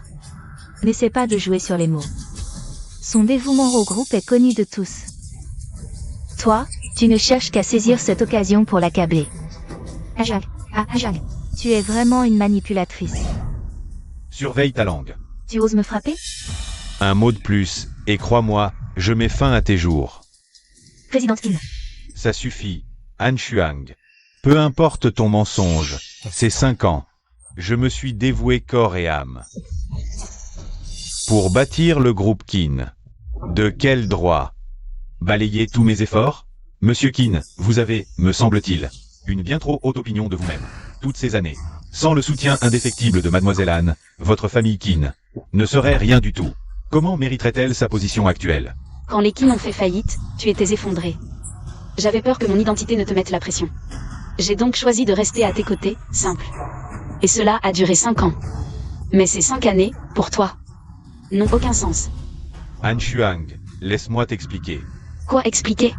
S4: N'essaie pas de jouer sur les mots. Son dévouement au groupe est connu de tous. Toi, tu ne cherches qu'à saisir cette occasion pour l'accabler. Ajag, Ajag, tu es vraiment une manipulatrice.
S3: Surveille ta langue.
S4: Tu oses me frapper?
S3: Un mot de plus, et crois-moi, je mets fin à tes jours.
S4: Présidente Qin.
S3: Ça suffit, Han Shuang. Peu importe ton mensonge, c'est 5 ans. Je me suis dévoué corps et âme. Pour bâtir le groupe Qin. De quel droit? Balayer tous mes efforts? Monsieur Qin, vous avez, me semble-t-il, une bien trop haute opinion de vous-même. Toutes ces années, sans le soutien indéfectible de Mademoiselle Anne, votre famille Qin ne serait rien du tout. Comment mériterait-elle sa position actuelle?
S2: Quand les Qin ont fait faillite, tu étais effondré. J'avais peur que mon identité ne te mette la pression. J'ai donc choisi de rester à tes côtés, simple. Et cela a duré 5 ans. Mais ces 5 années, pour toi, n'ont aucun sens.
S3: Han Shuang, laisse-moi t'expliquer.
S2: Quoi expliquer?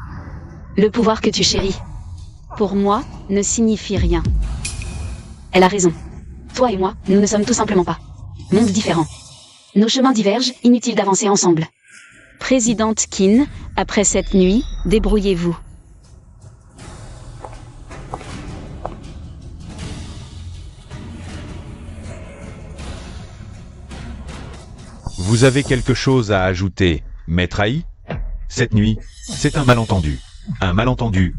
S2: Le pouvoir que tu chéris, pour moi, ne signifie rien. Elle a raison. Toi et moi, nous ne sommes tout simplement pas mondes différents. Nos chemins divergent, inutile d'avancer ensemble. Présidente Qin, après cette nuit, débrouillez-vous.
S3: Vous avez quelque chose à ajouter, Maître Haï? Cette nuit, c'est un malentendu. Un malentendu,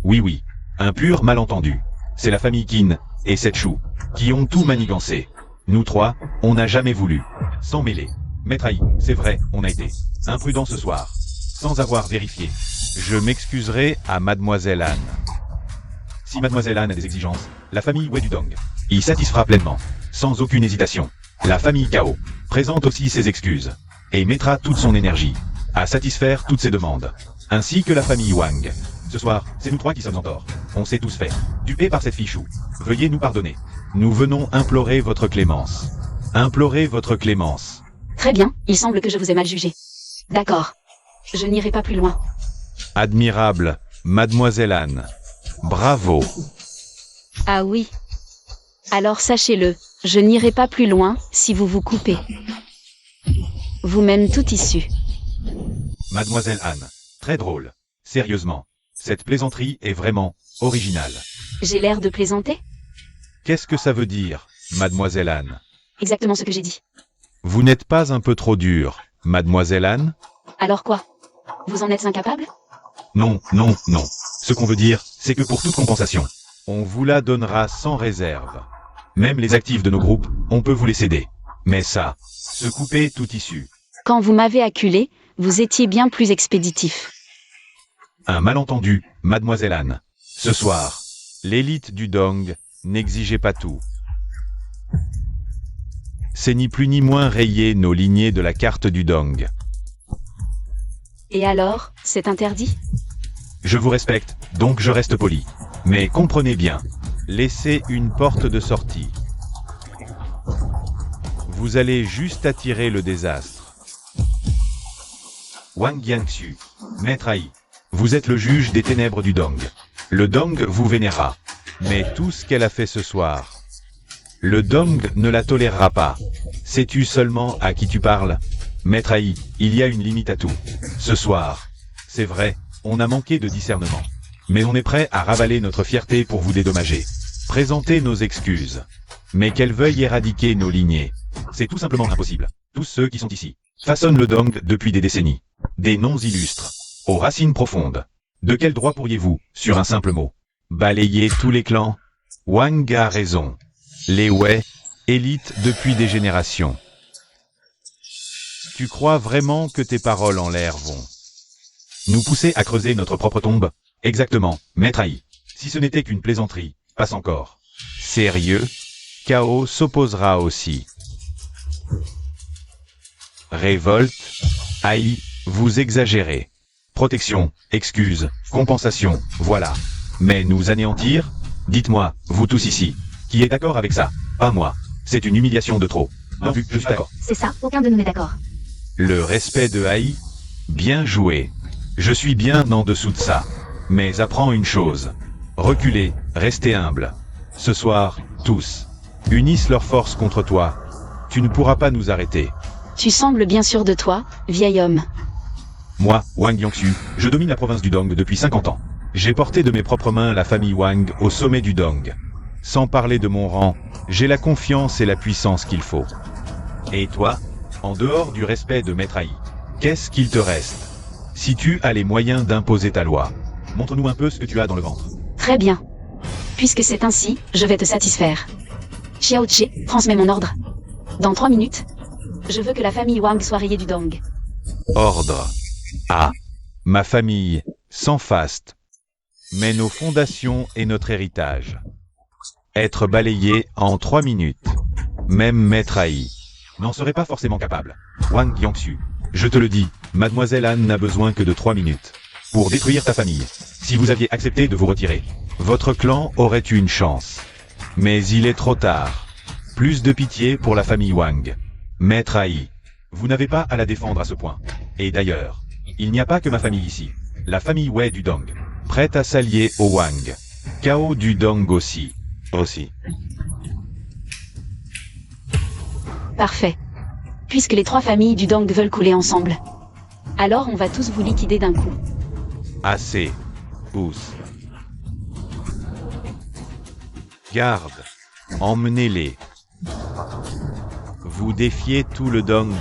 S3: oui, un pur malentendu. C'est la famille Qin et cette Chou qui ont tout manigancé. Nous trois, on n'a jamais voulu s'en mêler. Maître Haï, c'est vrai, on a été imprudent ce soir, sans avoir vérifié. Je m'excuserai à Mademoiselle Anne. Si Mademoiselle Anne a des exigences, la famille Wedudong y satisfera pleinement, sans aucune hésitation. La famille Kao présente aussi ses excuses, et mettra toute son énergie à satisfaire toutes ses demandes, ainsi que la famille Wang. Ce soir, c'est nous trois qui sommes en tort. On s'est tous fait dupés par cette fille Chou. Veuillez nous pardonner. Nous venons implorer votre clémence. Implorer votre clémence.
S2: Très bien, il semble que je vous ai mal jugé. D'accord. Je n'irai pas plus loin.
S3: Admirable, Mademoiselle Anne. Bravo.
S2: Ah oui. Alors sachez-le, je n'irai pas plus loin si vous vous coupez. Vous-même tout issu.
S3: Mademoiselle Anne. Très drôle. Sérieusement. Cette plaisanterie est vraiment originale.
S2: J'ai l'air de plaisanter?
S3: Qu'est-ce que ça veut dire, Mademoiselle Anne?
S2: Exactement ce que j'ai dit.
S3: Vous n'êtes pas un peu trop dure, Mademoiselle Anne?
S2: Alors quoi? Vous en êtes incapable?
S3: Non. Ce qu'on veut dire, c'est que pour toute compensation, on vous la donnera sans réserve. Même les actifs de nos groupes, on peut vous les céder. Mais ça, se couper tout issu.
S2: Quand vous m'avez acculé, vous étiez bien plus expéditif.
S3: Un malentendu, Mademoiselle Anne. Ce soir, l'élite du Dong n'exigeait pas tout. C'est ni plus ni moins rayer nos lignées de la carte du Dong.
S2: Et alors, c'est interdit?
S3: Je vous respecte, donc je reste poli. Mais comprenez bien, laissez une porte de sortie. Vous allez juste attirer le désastre. Wang Yangxu, maître Ai, vous êtes le juge des ténèbres du Dong. Le Dong vous vénérera. Mais tout ce qu'elle a fait ce soir, le Dong ne la tolérera pas. Sais-tu seulement à qui tu parles? Maître Ai, il y a une limite à tout. Ce soir, c'est vrai, on a manqué de discernement. Mais on est prêt à ravaler notre fierté pour vous dédommager. Présentez nos excuses. Mais qu'elle veuille éradiquer nos lignées, c'est tout simplement impossible. Tous ceux qui sont ici façonnent le Dong depuis des décennies. Des noms illustres, aux racines profondes. De quel droit pourriez-vous, sur un simple mot, balayer tous les clans? Wang a raison. Les Wei, élite depuis des générations. Tu crois vraiment que tes paroles en l'air vont nous pousser à creuser notre propre tombe? Exactement, maître Ai. Si ce n'était qu'une plaisanterie, passe encore. Sérieux? Chaos s'opposera aussi. Révolte? Ai, vous exagérez. Protection, excuse, compensation, voilà. Mais nous anéantir? Dites-moi, vous tous ici, qui est d'accord avec ça? Pas moi. C'est une humiliation de trop.
S1: Non,
S3: Je suis d'accord.
S1: C'est ça, aucun de nous n'est d'accord.
S3: Le respect de Ai? Bien joué. Je suis bien en dessous de ça. Mais apprends une chose. Reculez, restez humble. Ce soir, tous unissent leurs forces contre toi. Tu ne pourras pas nous arrêter.
S2: Tu sembles bien sûr de toi, vieil homme.
S3: Moi, Wang Yangxu, je domine la province du Dong depuis 50 ans. J'ai porté de mes propres mains la famille Wang au sommet du Dong. Sans parler de mon rang, j'ai la confiance et la puissance qu'il faut. Et toi, en dehors du respect de Maître Ai, qu'est-ce qu'il te reste? Si tu as les moyens d'imposer ta loi, montre-nous un peu ce que tu as dans le ventre.
S2: Très bien. Puisque c'est ainsi, je vais te satisfaire. Xiao Tse, transmets mon ordre. Dans 3 minutes, je veux que la famille Wang soit rayée du Dong.
S3: Ordre. Ah, ma famille, sans faste. Mais nos fondations et notre héritage. Être balayé en 3 minutes. Même Maître Ai n'en serait pas forcément capable. Wang Yangxu, je te le dis, Mademoiselle Anne n'a besoin que de 3 minutes pour détruire ta famille. Si vous aviez accepté de vous retirer, votre clan aurait eu une chance. Mais il est trop tard. Plus de pitié pour la famille Wang. Maître Ai, vous n'avez pas à la défendre à ce point. Et d'ailleurs, il n'y a pas que ma famille ici. La famille Wei du Dong, prête à s'allier au Wang. Chaos du Dong aussi.
S2: Parfait. Puisque les 3 familles du Dong veulent couler ensemble, alors on va tous vous liquider d'un coup.
S3: Assez. Pousse. Garde. Emmenez-les. Vous défiez tout le Dong.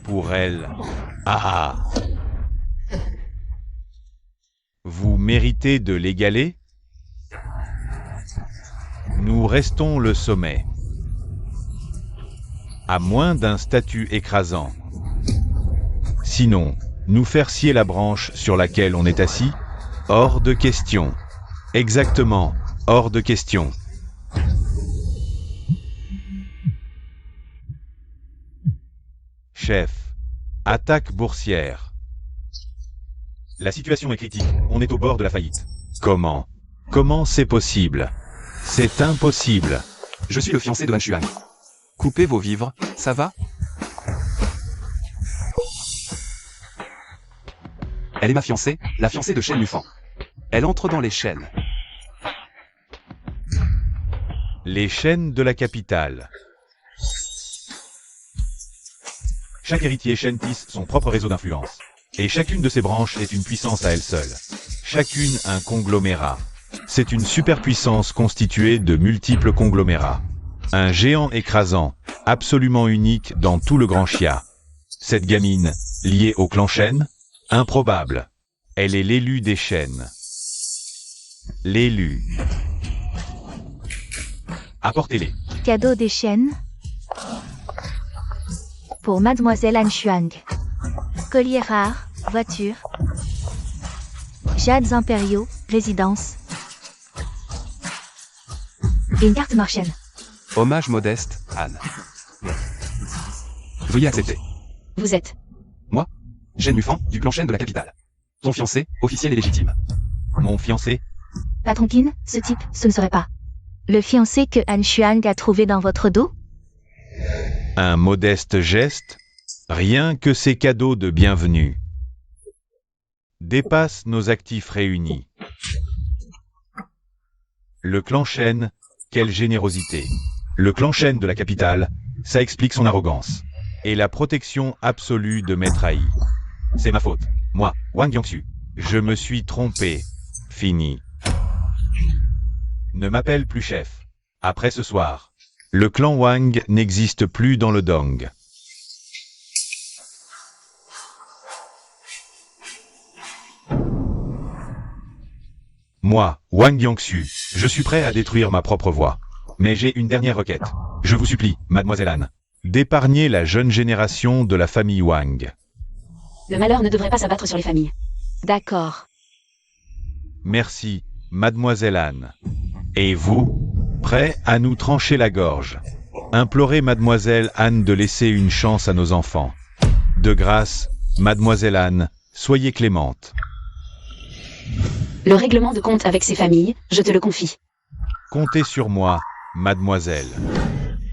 S3: Pour elle. Ah ah. Vous méritez de l'égaler? Nous restons le sommet. À moins d'un statut écrasant. Sinon, nous faire scier la branche sur laquelle on est assis? Hors de question. Exactement, hors de question. Chef. Attaque boursière. La situation est critique, on est au bord de la faillite. Comment? Comment c'est possible? C'est impossible.
S5: Je suis le fiancé de Han Xuan. Coupez vos vivres, ça va? Elle est ma fiancée, la fiancée de Shen Lufan. Elle entre dans les chaînes.
S3: Les chaînes de la capitale. Chaque héritier Shen tisse son propre réseau d'influence. Et chacune de ces branches est une puissance à elle seule. Chacune un conglomérat. C'est une superpuissance constituée de multiples conglomérats. Un géant écrasant, absolument unique dans tout le Grand Xia. Cette gamine, liée au clan Shen? Improbable. Elle est l'élu des Shen. L'élu. Apportez-les.
S1: Cadeau des chaînes. Pour Mademoiselle An Xuang. Collier rare, voiture. Jades impériaux, résidence. Et une carte marchienne.
S5: Hommage modeste, Anne. Veuillez accepter.
S2: Vous êtes
S5: Shen Lufang, du clan Shen de la capitale. Ton fiancé, officiel et légitime.
S3: Mon fiancé?
S4: Patron Qin, ce type, ce ne serait pas le fiancé que Han Xuang a trouvé dans votre dos?
S3: Un modeste geste? Rien que ces cadeaux de bienvenue dépassent nos actifs réunis. Le clan Shen, quelle générosité. Le clan Shen de la capitale, ça explique son arrogance. Et la protection absolue de Maître Ai. C'est ma faute. Moi, Wang Yongxu. Je me suis trompé. Fini. Ne m'appelle plus chef. Après ce soir, le clan Wang n'existe plus dans le Dong. Moi, Wang Yongxu, je suis prêt à détruire ma propre voix. Mais j'ai une dernière requête. Je vous supplie, mademoiselle Anne, d'épargner la jeune génération de la famille Wang.
S2: Le malheur ne devrait pas s'abattre sur les familles. D'accord.
S3: Merci, mademoiselle Anne. Et vous, prêt à nous trancher la gorge? Implorez mademoiselle Anne de laisser une chance à nos enfants. De grâce, mademoiselle Anne, soyez clémente.
S2: Le règlement de compte avec ces familles, je te le confie.
S3: Comptez sur moi, mademoiselle.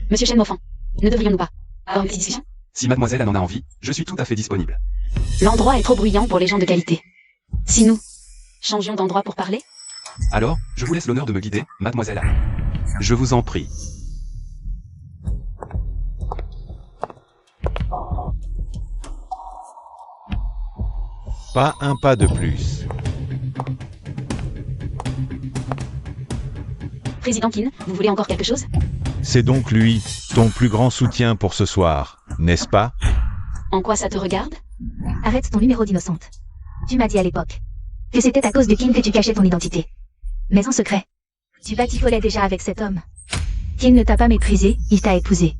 S2: Monsieur Shen Mofan, ne devrions-nous pas avoir une petite discussion?
S5: Si mademoiselle Anne en a envie, je suis tout à fait disponible.
S2: L'endroit est trop bruyant pour les gens de qualité. Si nous changions d'endroit pour parler?
S5: Alors, je vous laisse l'honneur de me guider, mademoiselle Anne. Je vous en prie.
S3: Pas un pas de plus.
S2: Président Qin, vous voulez encore quelque chose?
S3: C'est donc lui, ton plus grand soutien pour ce soir, n'est-ce pas?
S2: En quoi ça te regarde?
S4: Arrête ton numéro d'innocente. Tu m'as dit à l'époque que c'était à cause de Qin que tu cachais ton identité. Mais en secret, tu batifolais déjà avec cet homme. Qin ne t'a pas méprisé, il t'a épousé.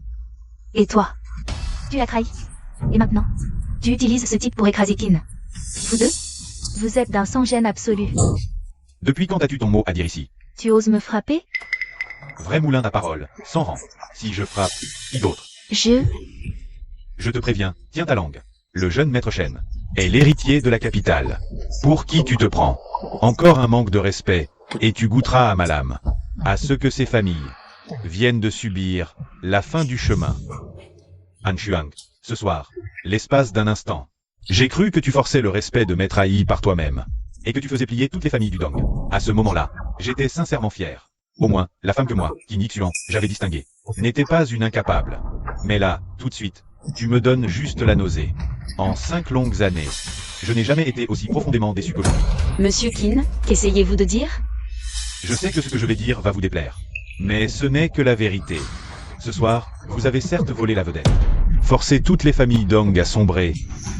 S4: Et toi, tu l'as trahi. Et maintenant, tu utilises ce type pour écraser Qin. Vous deux, vous êtes d'un sans-gêne absolu.
S3: Depuis quand as-tu ton mot à dire ici?
S4: Tu oses me frapper?
S3: Vrai moulin à parole, sans rang. Si je frappe, qui d'autre?
S4: Je
S3: te préviens, tiens ta langue. Le jeune maître Shen est l'héritier de la capitale. Pour qui tu te prends? Encore un manque de respect, et tu goûteras à ma lame. À ce que ces familles viennent de subir la fin du chemin. Han Xuang, ce soir, l'espace d'un instant, j'ai cru que tu forçais le respect de Maître Ai par toi-même, et que tu faisais plier toutes les familles du Dong. À ce moment-là, j'étais sincèrement fier. Au moins, la femme que moi, Qin Xuan, j'avais distinguée, n'était pas une incapable. Mais là, tout de suite, tu me donnes juste la nausée. En 5 longues années, je n'ai jamais été aussi profondément déçu qu'aujourd'hui.
S2: Monsieur Qin, qu'essayez-vous de dire?
S3: Je sais que ce que je vais dire va vous déplaire. Mais ce n'est que la vérité. Ce soir, vous avez certes volé la vedette. Forcé toutes les familles Dong à sombrer,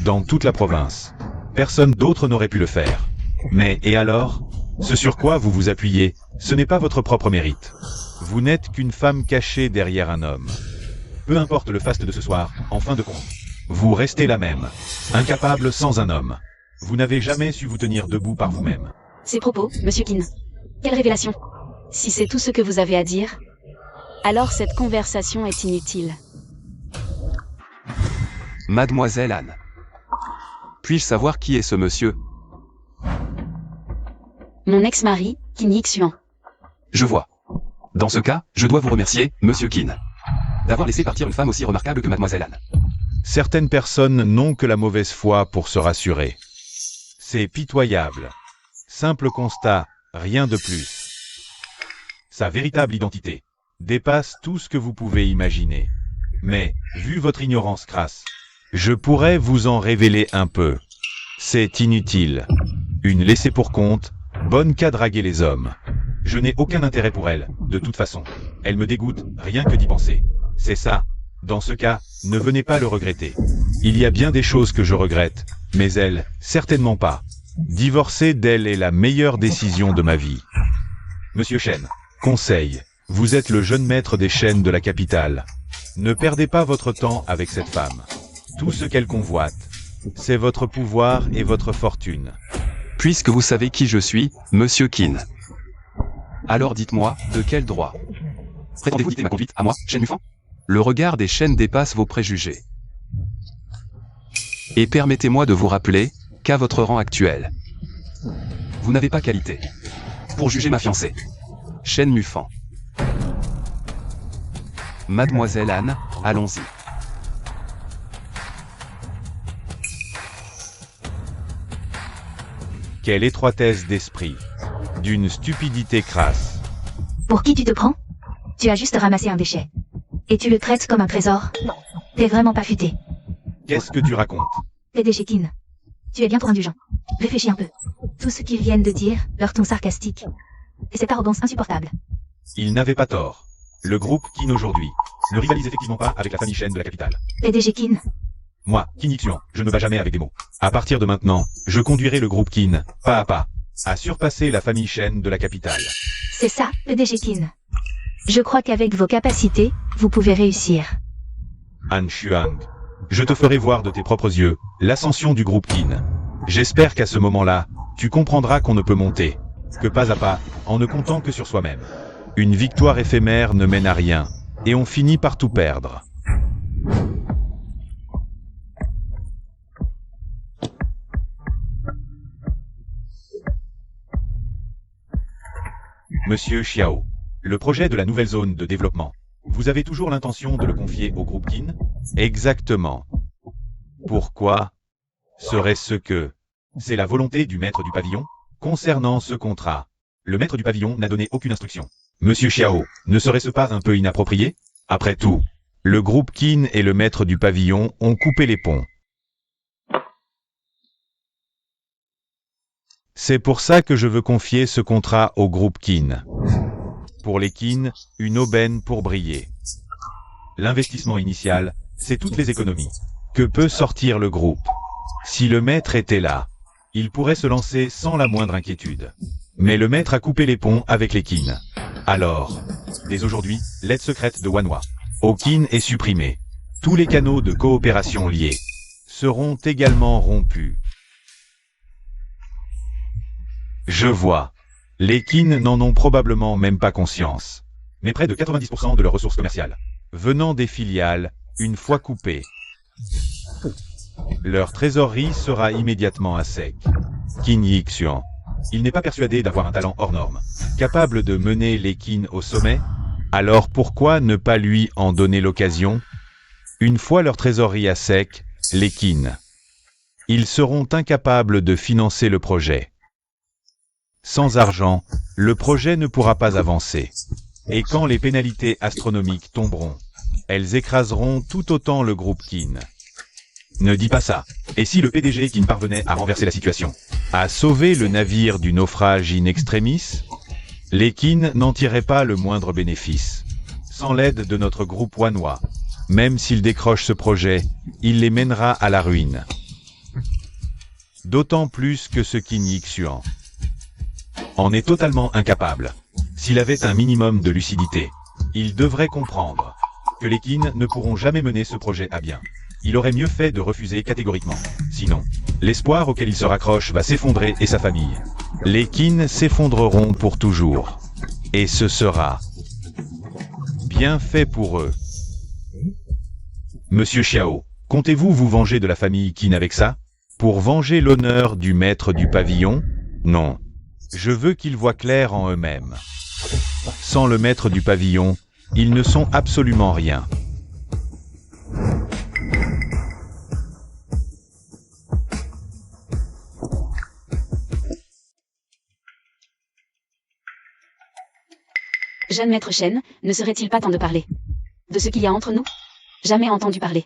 S3: dans toute la province. Personne d'autre n'aurait pu le faire. Mais, et alors? Ce sur quoi vous vous appuyez, ce n'est pas votre propre mérite. Vous n'êtes qu'une femme cachée derrière un homme. Peu importe le faste de ce soir, en fin de compte, vous restez la même. Incapable sans un homme. Vous n'avez jamais su vous tenir debout par vous-même.
S2: Ces propos, monsieur Qin. Quelle révélation! Si c'est tout ce que vous avez à dire, alors cette conversation est inutile.
S5: Mademoiselle Anne. Puis-je savoir qui est ce monsieur?
S2: Mon ex-mari, Qin Xuan.
S5: Je vois. Dans ce cas, je dois vous remercier, monsieur Qin, d'avoir laissé partir une femme aussi remarquable que mademoiselle Anne.
S3: Certaines personnes n'ont que la mauvaise foi pour se rassurer. C'est pitoyable. Simple constat, rien de plus. Sa véritable identité dépasse tout ce que vous pouvez imaginer. Mais, vu votre ignorance crasse, je pourrais vous en révéler un peu. C'est inutile. Une laissée pour compte, bonne qu'à draguer les hommes. Je n'ai aucun intérêt pour elle, de toute façon. Elle me dégoûte, rien que d'y penser. C'est ça. Dans ce cas, ne venez pas le regretter. Il y a bien des choses que je regrette, mais elle, certainement pas. Divorcer d'elle est la meilleure décision de ma vie. Monsieur Shen, conseil, vous êtes le jeune maître des Shen de la capitale. Ne perdez pas votre temps avec cette femme. Tout ce qu'elle convoite, c'est votre pouvoir et votre fortune.
S5: Puisque vous savez qui je suis, monsieur Qin, alors dites-moi, de quel droit prétendez-vous dicter ma conduite à moi, Shen Lufang? Le regard des Shen dépasse vos préjugés. Et permettez-moi de vous rappeler qu'à votre rang actuel, vous n'avez pas qualité pour juger ma fiancée, Shen Mufan. Mademoiselle Anne, allons-y.
S3: Quelle étroitesse d'esprit. D'une stupidité crasse.
S4: Pour qui tu te prends? Tu as juste ramassé un déchet. Et tu le traites comme un trésor? T'es vraiment pas futé.
S3: Qu'est-ce que tu racontes?
S4: PDG Kin. Tu es bien trop indulgent. Réfléchis un peu. Tout ce qu'ils viennent de dire, leur ton sarcastique. Et cette arrogance insupportable.
S3: Ils n'avaient pas tort. Le groupe Kin aujourd'hui ne rivalise effectivement pas avec la famille Shen de la capitale.
S4: PDG Kin.
S3: Moi, Qin Yixuan, je ne bats jamais avec des mots. À partir de maintenant, je conduirai le groupe Qin, pas à pas, à surpasser la famille Shen de la capitale.
S4: C'est ça, PDG Kin. Je crois qu'avec vos capacités, vous pouvez réussir.
S3: Han Shuang, je te ferai voir de tes propres yeux l'ascension du groupe Qin. J'espère qu'à ce moment-là, tu comprendras qu'on ne peut monter que pas à pas, en ne comptant que sur soi-même. Une victoire éphémère ne mène à rien, et on finit par tout perdre. Monsieur Xiao, le projet de la nouvelle zone de développement, vous avez toujours l'intention de le confier au groupe Qin? Exactement. Pourquoi serait-ce que c'est la volonté du maître du pavillon? Concernant ce contrat, le maître du pavillon n'a donné aucune instruction. Monsieur Xiao, ne serait-ce pas un peu inapproprié? Après tout, le groupe Qin et le maître du pavillon ont coupé les ponts. C'est pour ça que je veux confier ce contrat au groupe Qin. Pour les Qin, une aubaine pour briller. L'investissement initial, c'est toutes les économies que peut sortir le groupe. Si le maître était là, il pourrait se lancer sans la moindre inquiétude. Mais le maître a coupé les ponts avec les Qin. Alors, dès aujourd'hui, l'aide secrète de Wanhua au Qin est supprimée. Tous les canaux de coopération liés seront également rompus. Je vois. Les Qin n'en ont probablement même pas conscience. Mais près de 90% de leurs ressources commerciales venant des filiales, une fois coupées, leur trésorerie sera immédiatement à sec. Qin Yixuan, il n'est pas persuadé d'avoir un talent hors norme, capable de mener les Qin au sommet. Alors pourquoi ne pas lui en donner l'occasion? Une fois leur trésorerie à sec, les Qin, ils seront incapables de financer le projet. Sans argent, le projet ne pourra pas avancer. Et quand les pénalités astronomiques tomberont, elles écraseront tout autant le groupe Qin. Ne dis pas ça. Et si le PDG Qin parvenait à renverser la situation, à sauver le navire du naufrage in extremis, les Qin n'en tireraient pas le moindre bénéfice. Sans l'aide de notre groupe Wanhua, même s'il décroche ce projet, il les mènera à la ruine. D'autant plus que ce Qin Yixuan en est totalement incapable. S'il avait un minimum de lucidité, il devrait comprendre que les Qin ne pourront jamais mener ce projet à bien. Il aurait mieux fait de refuser catégoriquement. Sinon, l'espoir auquel il se raccroche va s'effondrer et sa famille. Les Qin s'effondreront pour toujours. Et ce sera bien fait pour eux. Monsieur Xiao, comptez-vous vous venger de la famille Qin avec ça? Pour venger l'honneur du maître du pavillon? Non. Je veux qu'ils voient clair en eux-mêmes. Sans le maître du pavillon, ils ne sont absolument rien.
S2: Jeune maître Shen, ne serait-il pas temps de parler de ce qu'il y a entre nous? Jamais entendu parler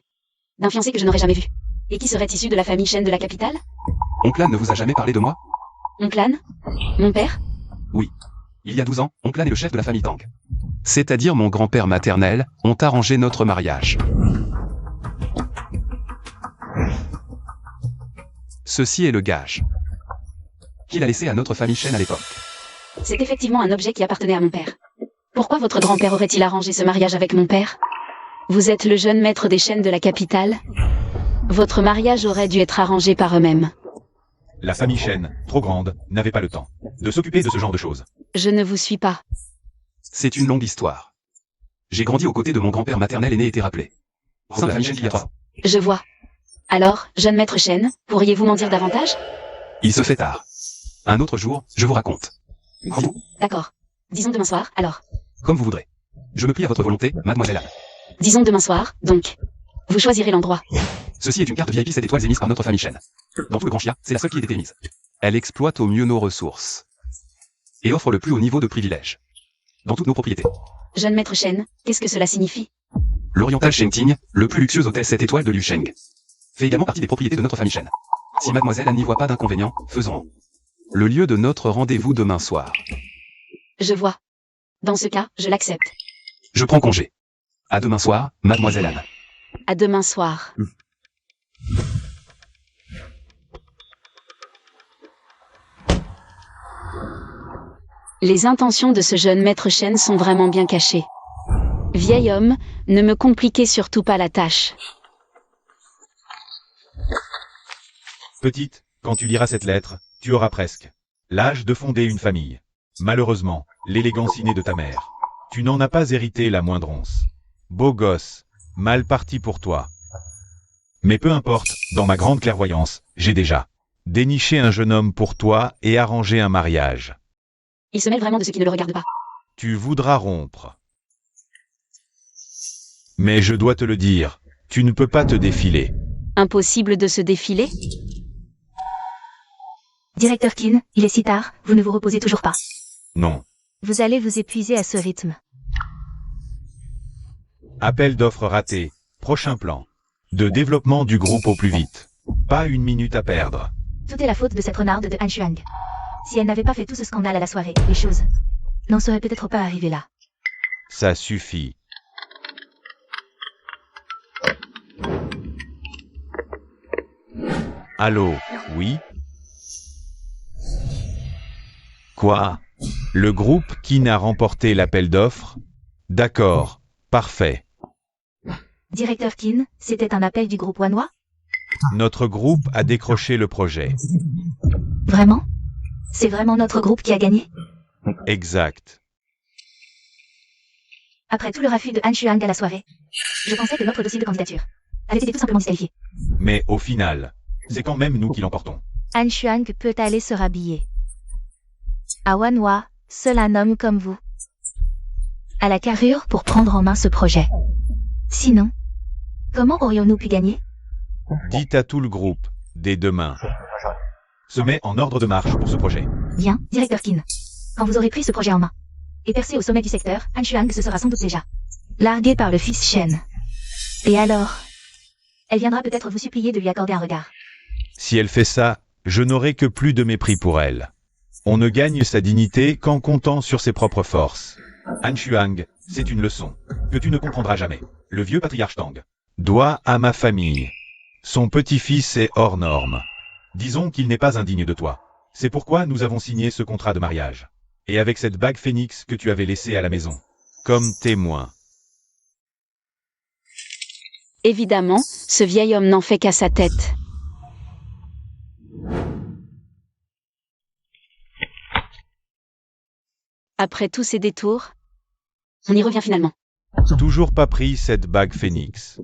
S2: d'un fiancé que je n'aurais jamais vu. Et qui serait issu de la famille Shen de la capitale?
S5: Oncle Han ne vous a jamais parlé de moi?
S2: Oncle Han? Mon père?
S5: Oui. Il y a 12 ans, Oncle Han est le chef de la famille Tang. C'est-à-dire mon grand-père maternel, ont arrangé notre mariage. Ceci est le gage qu'il a laissé à notre famille Shen à l'époque.
S2: C'est effectivement un objet qui appartenait à mon père. Pourquoi votre grand-père aurait-il arrangé ce mariage avec mon père? Vous êtes le jeune maître des Shen de la capitale. Votre mariage aurait dû être arrangé par eux-mêmes.
S3: La famille Shen, trop grande, n'avait pas le temps de s'occuper de ce genre de choses.
S2: Je ne vous suis pas.
S5: C'est une longue histoire. J'ai grandi aux côtés de mon grand-père maternel aîné été rappelé. Au sein de la famille Shen il y a 3 ans.
S2: Je vois. Alors, jeune maître Shen, pourriez-vous m'en dire davantage?
S5: Il se fait tard. Un autre jour, je vous raconte.
S2: D'accord. Disons demain soir, alors.
S5: Comme vous voudrez. Je me plie à votre volonté, mademoiselle Anne.
S2: Disons demain soir, donc. Vous choisirez l'endroit.
S5: Ceci est une carte VIP 7 étoiles émise par notre famille Shen. Dans tout le Grand Chia, c'est la seule qui ait été émise. Elle exploite au mieux nos ressources. Et offre le plus haut niveau de privilèges. Dans toutes nos propriétés.
S2: Jeune maître Shen, qu'est-ce que cela signifie?
S5: L'Oriental Shengting, le plus luxueux hôtel 7 étoiles de Liu Sheng, fait également partie des propriétés de notre famille Shen. Si mademoiselle Anne n'y voit pas d'inconvénient, faisons le lieu de notre rendez-vous demain soir.
S2: Je vois. Dans ce cas, je l'accepte.
S5: Je prends congé. À demain soir, mademoiselle Anne.
S2: À demain soir. Les intentions de ce jeune maître Shen sont vraiment bien cachées. Vieil homme, ne me compliquez surtout pas la tâche.
S3: Petite, quand tu liras cette lettre, tu auras presque l'âge de fonder une famille. Malheureusement, l'élégance innée de ta mère. Tu n'en as pas hérité la moindre once. Beau gosse, mal parti pour toi. Mais peu importe, dans ma grande clairvoyance, j'ai déjà déniché un jeune homme pour toi et arrangé un mariage.
S2: Il se mêle vraiment de ce qui ne le regarde pas.
S3: Tu voudras rompre. Mais je dois te le dire, tu ne peux pas te défiler.
S2: Impossible de se défiler?
S4: Directeur Qin, il est si tard, vous ne vous reposez toujours pas.
S3: Non.
S4: Vous allez vous épuiser à ce rythme.
S3: Appel d'offres raté. Prochain plan. De développement du groupe au plus vite. Pas une minute à perdre.
S4: Tout est la faute de cette renarde de Han Shuang. Si elle n'avait pas fait tout ce scandale à la soirée, les choses n'en seraient peut-être pas arrivées là.
S3: Ça suffit. Allô, oui? Quoi? Le groupe qui n'a remporté l'appel d'offres? D'accord, parfait.
S4: Directeur Qin, c'était un appel du groupe Wanhua?
S3: Notre groupe a décroché le projet.
S4: Vraiment? C'est vraiment notre groupe qui a gagné?
S3: Exact.
S4: Après tout le raffut de Han Shuang à la soirée, je pensais que notre dossier de candidature avait été tout simplement disqualifié.
S3: Mais au final, c'est quand même nous qui l'emportons.
S4: Han Shuang peut aller se rhabiller. À Wanhua, seul un homme comme vous a la carrure pour prendre en main ce projet. Sinon, comment aurions-nous pu gagner?
S3: Dites à tout le groupe, dès demain, se met en ordre de marche pour ce projet.
S4: Bien, directeur Qin. Quand vous aurez pris ce projet en main et percé au sommet du secteur, Han Shuang se sera sans doute déjà largué par le fils Shen. Et alors, elle viendra peut-être vous supplier de lui accorder un regard.
S3: Si elle fait ça, je n'aurai que plus de mépris pour elle. On ne gagne sa dignité qu'en comptant sur ses propres forces. Han Shuang, c'est une leçon que tu ne comprendras jamais. Le vieux patriarche Tang doit à ma famille. Son petit-fils est hors norme. Disons qu'il n'est pas indigne de toi. C'est pourquoi nous avons signé ce contrat de mariage. Et avec cette bague phénix que tu avais laissée à la maison. Comme témoin.
S2: Évidemment, ce vieil homme n'en fait qu'à sa tête. Après tous ces détours, on y revient finalement.
S3: Toujours pas pris cette bague phénix.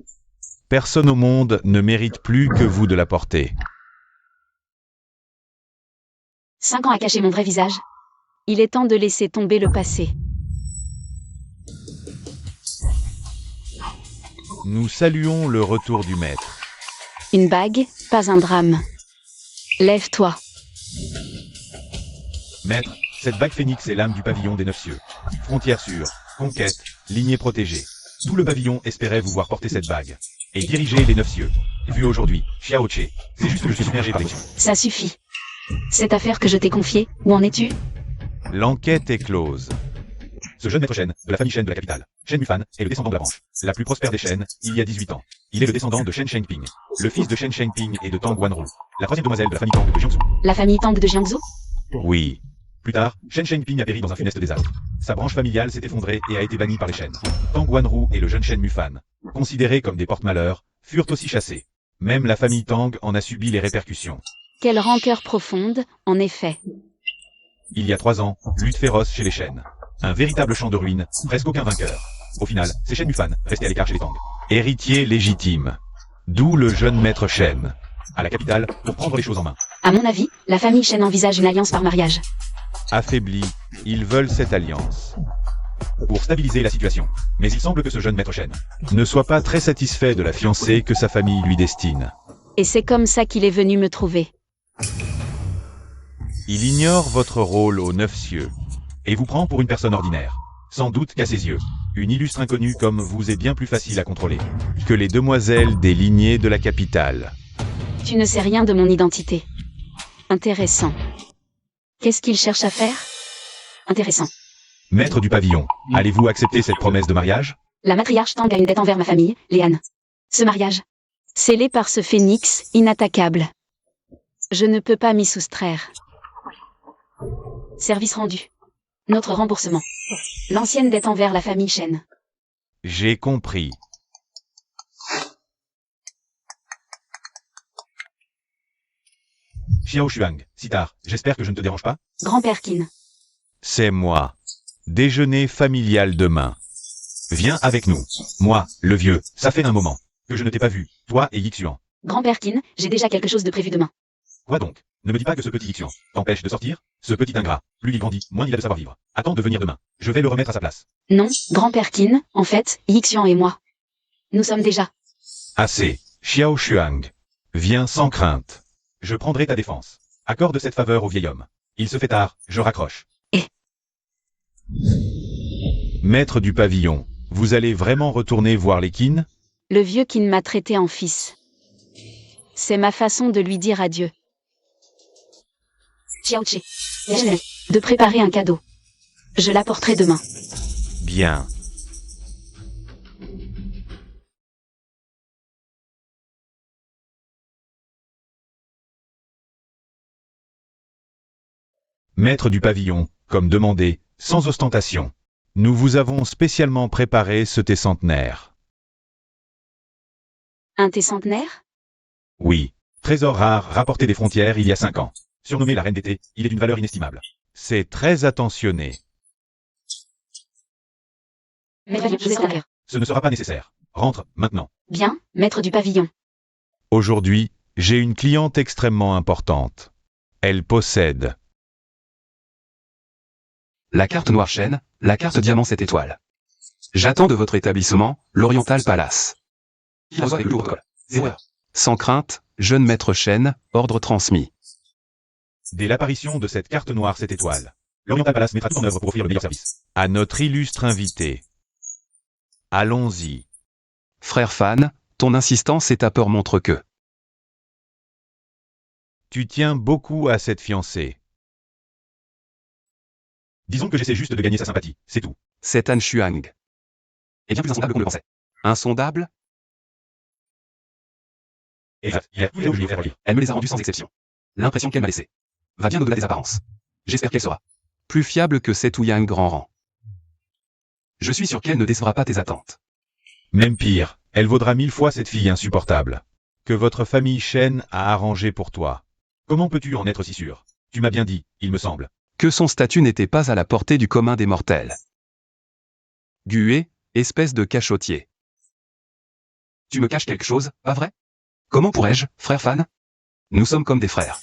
S3: Personne au monde ne mérite plus que vous de la porter.
S2: 5 ans à cacher mon vrai visage. Il est temps de laisser tomber le passé.
S3: Nous saluons le retour du maître.
S2: Une bague, pas un drame. Lève-toi.
S3: Maître, cette bague phénix est l'âme du pavillon des 9 cieux. Frontière sûre, conquête, lignée protégée. Tout le pavillon espérait vous voir porter cette bague. Et diriger les 9 cieux. Vu aujourd'hui, Xiao Che, c'est juste que je suis submergé par les cieux.
S2: Ça suffit. Cette affaire que je t'ai confiée, où en es-tu?
S3: L'enquête est close. Ce jeune maître Shen, de la famille Shen de la capitale, Shen Mufan, est le descendant de la branche la plus prospère des Shen, il y a 18 ans. Il est le descendant de Shen Shengping, le fils de Shen Shengping et de Tang Wanru, la troisième demoiselle de la famille Tang de Jiangsu.
S2: La famille Tang de Jiangsu?
S3: Oui. Plus tard, Shen Shengping a péri dans un funeste désastre. Sa branche familiale s'est effondrée et a été bannie par les Shen. Tang Wanru et le jeune Shen Mufan, considérés comme des porte-malheurs, furent aussi chassés. Même la famille Tang en a subi les répercussions.
S2: Quelle rancœur profonde, en effet.
S3: Il y a 3 ans, lutte féroce chez les Shen. Un véritable champ de ruines, presque aucun vainqueur. Au final, c'est Shen Mufan, resté à l'écart chez les Tang. Héritier légitime. D'où le jeune maître Shen, à la capitale, pour prendre les choses en main.
S2: À mon avis, la famille Shen envisage une alliance par mariage.
S3: Affaiblis, ils veulent cette alliance pour stabiliser la situation. Mais il semble que ce jeune maître Shen ne soit pas très satisfait de la fiancée que sa famille lui destine.
S2: Et c'est comme ça qu'il est venu me trouver.
S3: Il ignore votre rôle aux 9 cieux et vous prend pour une personne ordinaire. Sans doute qu'à ses yeux, une illustre inconnue comme vous est bien plus facile à contrôler que les demoiselles des lignées de la capitale.
S2: Tu ne sais rien de mon identité. Intéressant. Qu'est-ce qu'il cherche à faire? Intéressant.
S3: Maître du pavillon, allez-vous accepter cette promesse de mariage?
S2: La matriarche Tang a une dette envers ma famille, Léane. Ce mariage, scellé par ce phénix inattaquable. Je ne peux pas m'y soustraire. Service rendu. Notre remboursement. L'ancienne dette envers la famille Shen.
S3: J'ai compris. Xiao Shuang, si tard, j'espère que je ne te dérange pas?
S2: Grand-père Qin.
S3: C'est moi. Déjeuner familial demain. Viens avec nous. Moi, le vieux, ça fait un moment que je ne t'ai pas vu, toi et Yixuan.
S2: Grand-père Qin, j'ai déjà quelque chose de prévu demain.
S3: Quoi donc? Ne me dis pas que ce petit Yixuan t'empêche de sortir? Ce petit ingrat, plus il grandit, moins il a de savoir-vivre. Attends de venir demain. Je vais le remettre à sa place.
S2: Non, grand-père Qin, en fait, Yixian et moi. Nous sommes déjà.
S3: Assez. Xiao Shuang. Viens sans crainte. Je prendrai ta défense. Accorde cette faveur au vieil homme. Il se fait tard, je raccroche. Maître du pavillon, vous allez vraiment retourner voir les Qin?
S2: Le vieux Qin m'a traité en fils. C'est ma façon de lui dire adieu. Xiaoche, de préparer un cadeau. Je l'apporterai demain.
S3: Bien. Maître du pavillon, comme demandé, sans ostentation. Nous vous avons spécialement préparé ce thé centenaire.
S2: Un thé centenaire?
S3: Oui. Trésor rare rapporté des frontières il y a 5 ans. Surnommé la reine des thés, il est d'une valeur inestimable. C'est très attentionné.
S2: Maître du pavillon.
S3: Ce ne sera pas nécessaire. Rentre, maintenant.
S2: Bien, maître du pavillon.
S3: Aujourd'hui, j'ai une cliente extrêmement importante. Elle possède
S5: La carte noire Shen, la carte diamant 7 étoiles. J'attends de votre établissement, l'Oriental Palace. Il reçoit le protocole. 0 heure. Sans crainte, jeune maître Shen, ordre transmis.
S3: dès l'apparition de cette carte noire 7 étoiles. L'Oriental Palace mettra tout en œuvre pour offrir le meilleur service à notre illustre invité. Allons-y.
S5: Frère Fan, ton insistance et ta peur montrent que...
S3: Tu tiens beaucoup à cette fiancée. Disons que j'essaie juste de gagner sa sympathie, c'est tout.
S5: Cet Han Shuang est bien plus insondable qu'on le pensait. Insondable?
S3: Exact, il a tous les mots que je lui ai fait relire.
S5: Elle me les a rendus sans exception. L'impression qu'elle m'a laissée va bien au-delà des apparences. J'espère qu'elle sera plus fiable que cet Ouyang grand rang. Je suis sûr qu'elle ne décevra pas tes attentes.
S3: Même pire, elle vaudra 1000 fois cette fille insupportable que votre famille Shen a arrangée pour toi. Comment peux-tu en être si sûr? Tu m'as bien dit, il me semble.
S5: Que son statut n'était pas à la portée du commun des mortels. Gué, espèce de cachotier. Tu me caches quelque chose, pas vrai? Comment pourrais-je, frère Fan? Nous sommes comme des frères.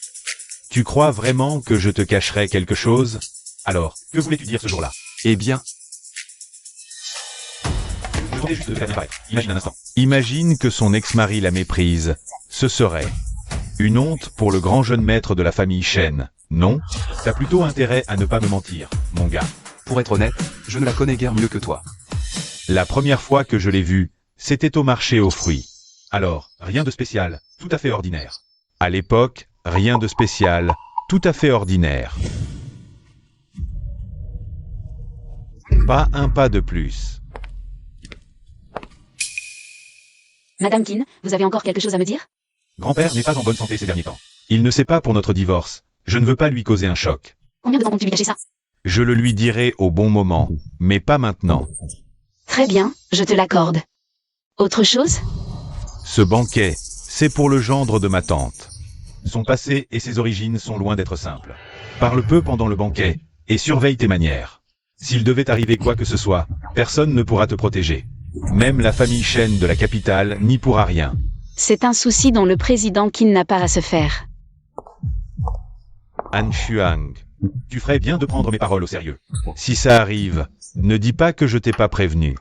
S3: Tu crois vraiment que je te cacherais quelque chose? Alors, que voulais-tu dire ce jour-là?
S5: Eh bien,
S3: Je tentais juste de faire disparaître. Imagine un instant. Imagine que son ex-mari la méprise. Ce serait une honte pour le grand jeune maître de la famille Shen. Non? T'as plutôt intérêt à ne pas me mentir, mon gars.
S5: pour être honnête, je ne la connais guère mieux que toi.
S3: La première fois que je l'ai vue, c'était au marché aux fruits. Alors, rien de spécial, tout à fait ordinaire. À l'époque, rien de spécial, tout à fait ordinaire. Pas un pas de plus.
S2: Madame Qin, vous avez encore quelque chose à me dire?
S3: Grand-père n'est pas en bonne santé ces derniers temps. Il ne sait pas pour notre divorce. Je ne veux pas lui causer un choc.
S2: Combien de temps comptes-tu lui cacher ça?
S3: Je le lui dirai au bon moment, mais pas maintenant.
S2: Très bien, je te l'accorde. Autre chose?
S3: Ce banquet, c'est pour le gendre de ma tante. Son passé et ses origines sont loin d'être simples. Parle peu pendant le banquet, et surveille tes manières. S'il devait arriver quoi que ce soit, personne ne pourra te protéger. Même la famille Shen de la capitale n'y pourra rien.
S2: C'est un souci dont le président Qin n'a pas à se faire.
S3: Han Shuang, tu ferais bien de prendre mes paroles au sérieux. Si ça arrive, ne dis pas que je t'ai pas prévenu.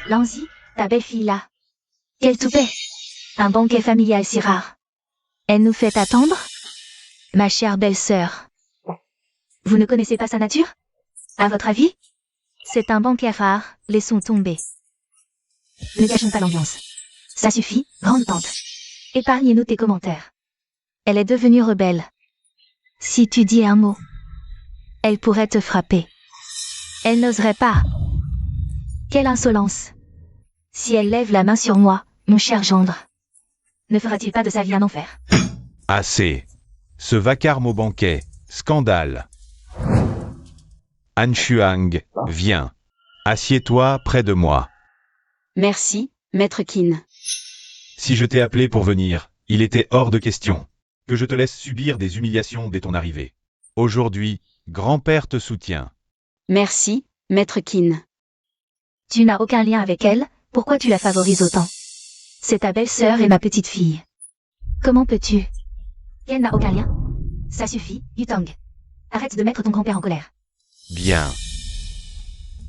S4: Lanzi, ta belle-fille là. Quel toupet. Un banquet familial si rare. Elle nous fait attendre? Ma chère belle-sœur. Vous ne connaissez pas sa nature? À votre avis? C'est un banquet rare, laissons tomber. Ne gâchons pas l'ambiance. Ça suffit, grande tante. Épargnez-nous tes commentaires. Elle est devenue rebelle. Si tu dis un mot, elle pourrait te frapper. Elle n'oserait pas. Quelle insolence. Si elle lève la main sur moi, mon cher gendre, ne fera-t-il pas de sa vie un enfer?
S3: Assez. Ce vacarme au banquet, scandale. Han Shuang, viens. Assieds-toi près de moi.
S2: Merci, maître Qin.
S3: Si je t'ai appelé pour venir, il était hors de question que je te laisse subir des humiliations dès ton arrivée. Aujourd'hui, grand-père te soutient.
S2: Merci, maître Qin.
S4: Tu n'as aucun lien avec elle, pourquoi tu la favorises autant? C'est ta belle-sœur et ma petite-fille. Comment peux-tu? Elle n'a aucun lien. Ça suffit, Yutang. Arrête de mettre ton grand-père en colère.
S3: Bien.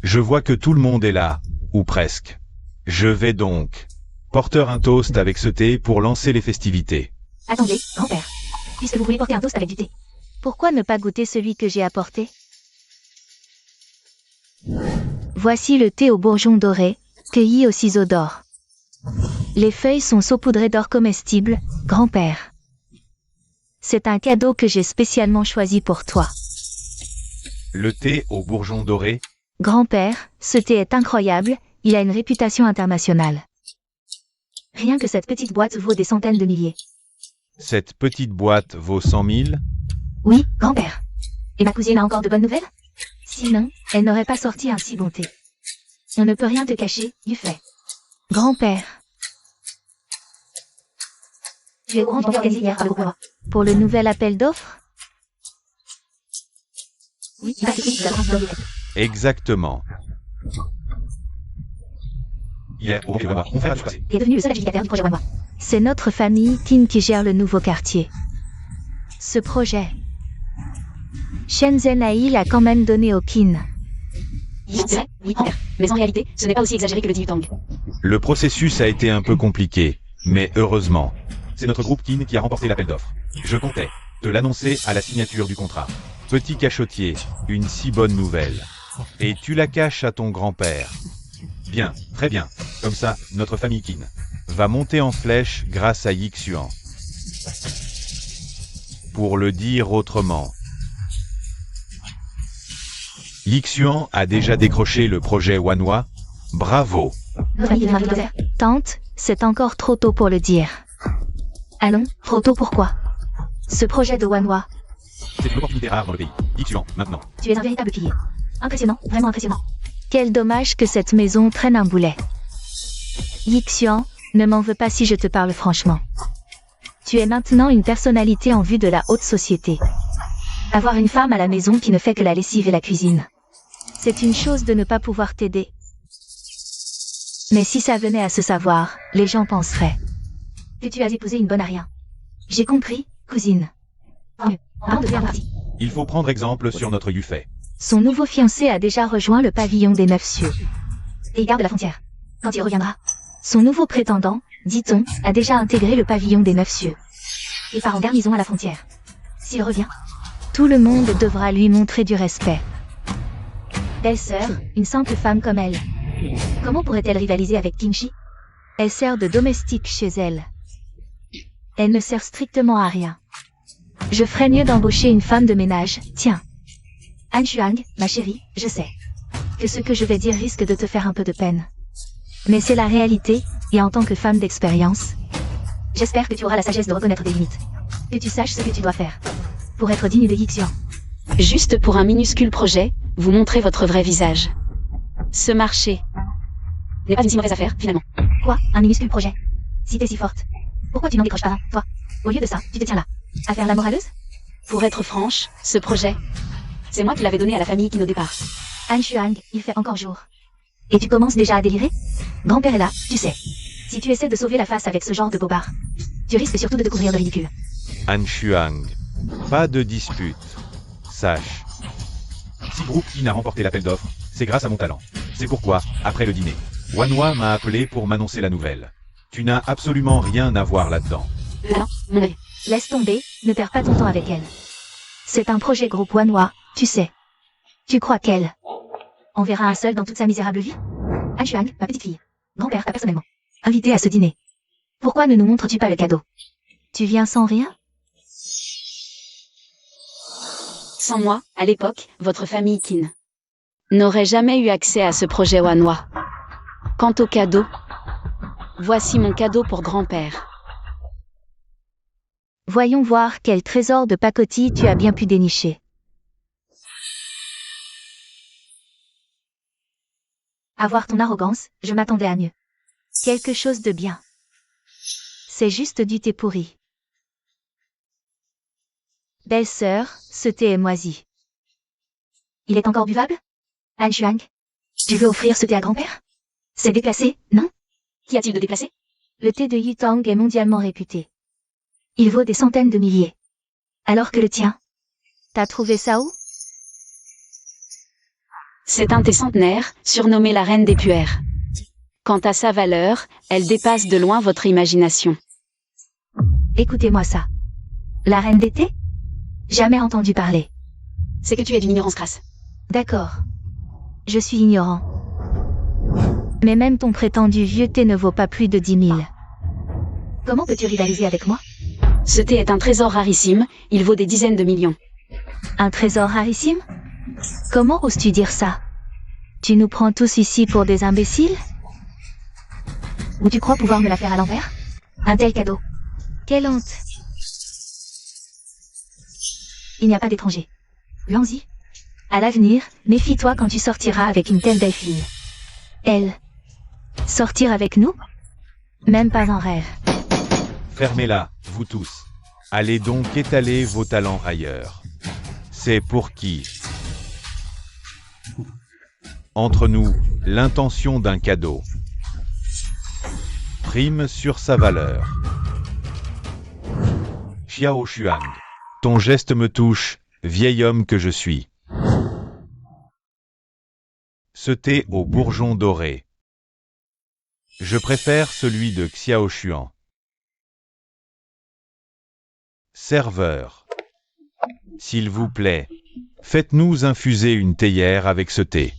S3: Je vois que tout le monde est là, ou presque. Je vais donc porter un toast avec ce thé pour lancer les festivités.
S4: Attendez, grand-père. Puisque vous voulez porter un toast avec du thé, pourquoi ne pas goûter celui que j'ai apporté? Voici le thé au bourgeon doré, cueilli au ciseau d'or. Les feuilles sont saupoudrées d'or comestible, grand-père. C'est un cadeau que j'ai spécialement choisi pour toi.
S3: Le thé au bourgeon doré?
S4: Grand-père, ce thé est incroyable, il a une réputation internationale. Rien que cette petite boîte vaut des centaines de milliers.
S3: Cette petite boîte vaut 100 000?
S4: Oui, grand-père. Et ma cousine a encore de bonnes nouvelles? Sinon, elle n'aurait pas sorti un si bon thé. On ne peut rien te cacher, du fait. Grand-père. Tu es au courant du organisé hier par le groupe pour le nouvel appel d'offres? Oui, il va s'écrire de la France d'Orient.
S3: Exactement. Il est au confère du passé.
S4: Il est devenu le seul adjudicataire du projet Wanwa. C'est notre famille Qin qui gère le nouveau quartier. Ce projet, Shenzhen Ai l'a quand même donné au Qin.
S2: C'est vrai, oui, grand-père. Mais en réalité, ce n'est pas aussi exagéré que le dit Yutang.
S3: Le processus a été un peu compliqué, mais heureusement, c'est notre groupe Qin qui a remporté l'appel d'offres. Je comptais te l'annoncer à la signature du contrat. Petit cachotier, une si bonne nouvelle. Et tu la caches à ton grand-père. Bien, très bien. Comme ça, notre famille Qin va monter en flèche grâce à Yixuan. Pour le dire autrement, Yixuan a déjà décroché le projet Wanwa. Bravo.
S4: Notre famille deviendra bulldozer. Tante, c'est encore trop tôt pour le dire. Allons, trop tôt pourquoi? Ce projet de Wanwa,
S3: C'est une opportunité rare dans le pays. Yixuan, maintenant.
S4: tu es un véritable pilier. Impressionnant, vraiment impressionnant. Quel dommage que cette maison traîne un boulet. Yixuan, ne m'en veux pas si je te parle franchement. Tu es maintenant une personnalité en vue de la haute société. Avoir une femme à la maison qui ne fait que la lessive et la cuisine. C'est une chose de ne pas pouvoir t'aider. Mais si ça venait à se savoir, les gens penseraient que tu as épousé une bonne à rien. J'ai compris, cousine. On devient parti.
S3: Il faut prendre exemple sur notre Yufei.
S4: Son nouveau fiancé a déjà rejoint le pavillon des 9 cieux. Et il garde la frontière. Quand il reviendra, son nouveau prétendant, dit-on, a déjà intégré le pavillon des 9 cieux. Il part en garnison à la frontière. S'il revient, tout le monde devra lui montrer du respect. Belle-sœur, une simple femme comme elle. Comment pourrait-elle rivaliser avec Qinshi? Elle sert de domestique chez elle. Elle ne sert strictement à rien. Je ferais mieux d'embaucher une femme de ménage, tiens. Han Shuang, ma chérie, je sais que ce que je vais dire risque de te faire un peu de peine. Mais c'est la réalité, et en tant que femme d'expérience, j'espère que tu auras la sagesse de reconnaître tes limites. Que tu saches ce que tu dois faire pour être digne de Yixuan.
S2: Juste pour un minuscule projet, vous montrez votre vrai visage. Ce marché n'est pas une si mauvaise affaire, finalement.
S4: Quoi? Un minuscule projet? Si t'es si forte, pourquoi tu n'en décroches pas un, toi? Au lieu de ça, tu te tiens là, à faire la moraleuse?
S2: Pour être franche, ce projet, c'est moi qui l'avais donné à la famille Qin au départ.
S4: Han Shuang, il fait encore jour.
S1: Et tu commences déjà à délirer? Grand-père est là, tu sais. Si tu essaies de sauver la face avec ce genre de bobard, tu risques surtout de te couvrir de ridicule.
S3: Han Shuang. Pas de dispute. Sache. Si Groupe Kin a remporté l'appel d'offres, c'est grâce à mon talent. C'est pourquoi, après le dîner, Wanhua m'a appelé pour m'annoncer la nouvelle. Tu n'as absolument rien à voir là-dedans.
S2: Alors, mon avis.
S1: Laisse tomber, ne perds pas ton temps avec elle. C'est un projet groupe Wanhua, tu sais. Tu crois qu'elle enverra un seul dans toute sa misérable vie? Han Shuang, ma petite fille. Grand-père t'a personnellement invité à ce dîner. Pourquoi ne nous montres-tu pas le cadeau? Tu viens sans rien?
S2: Sans moi, à l'époque, votre famille Qin n'aurait jamais eu accès à ce projet Wanhua. Quant au cadeau, voici mon cadeau pour grand-père.
S1: Voyons voir quel trésor de pacotille tu as bien pu dénicher. À voir ton arrogance, je m'attendais à mieux. Quelque chose de bien. C'est juste du thé pourri. Belle-sœur, ce thé est moisi. Il est encore buvable? Han Shuang, tu veux offrir ce thé à grand-père? C'est déplacé, non?
S2: Qu'y a-t-il de déplacé?
S1: Le thé de Yutang est mondialement réputé. Il vaut des centaines de milliers. Alors que le tien, t'as trouvé ça où?
S2: C'est un thé centenaire, surnommé la reine des puères. Quant à sa valeur, elle dépasse de loin votre imagination.
S1: Écoutez-moi ça. La reine des thés? Jamais entendu parler.
S2: C'est que tu es d'une ignorance crasse.
S1: D'accord. Je suis ignorant. Mais même ton prétendu vieux thé ne vaut pas plus de 10 000. Comment peux-tu rivaliser avec moi?
S2: Ce thé est un trésor rarissime, il vaut des dizaines de millions.
S1: Un trésor rarissime? Comment oses-tu dire ça? Tu nous prends tous ici pour des imbéciles? Ou tu crois pouvoir me la faire à l'envers? Un tel cadeau. Quelle honte! Il n'y a pas d'étranger. Luanzi. À l'avenir, méfie-toi quand tu sortiras avec une telle belle fille. Elle. Sortir avec nous? Même pas en rêve.
S3: Fermez-la, vous tous. Allez donc étaler vos talents ailleurs. C'est pour qui? Entre nous, l'intention d'un cadeau prime sur sa valeur. Xiao Shuang, ton geste me touche, vieil homme que je suis. Ce thé au bourgeon doré. Je préfère celui de Xiao Xuan. Serveur. S'il vous plaît, faites-nous infuser une théière avec ce thé.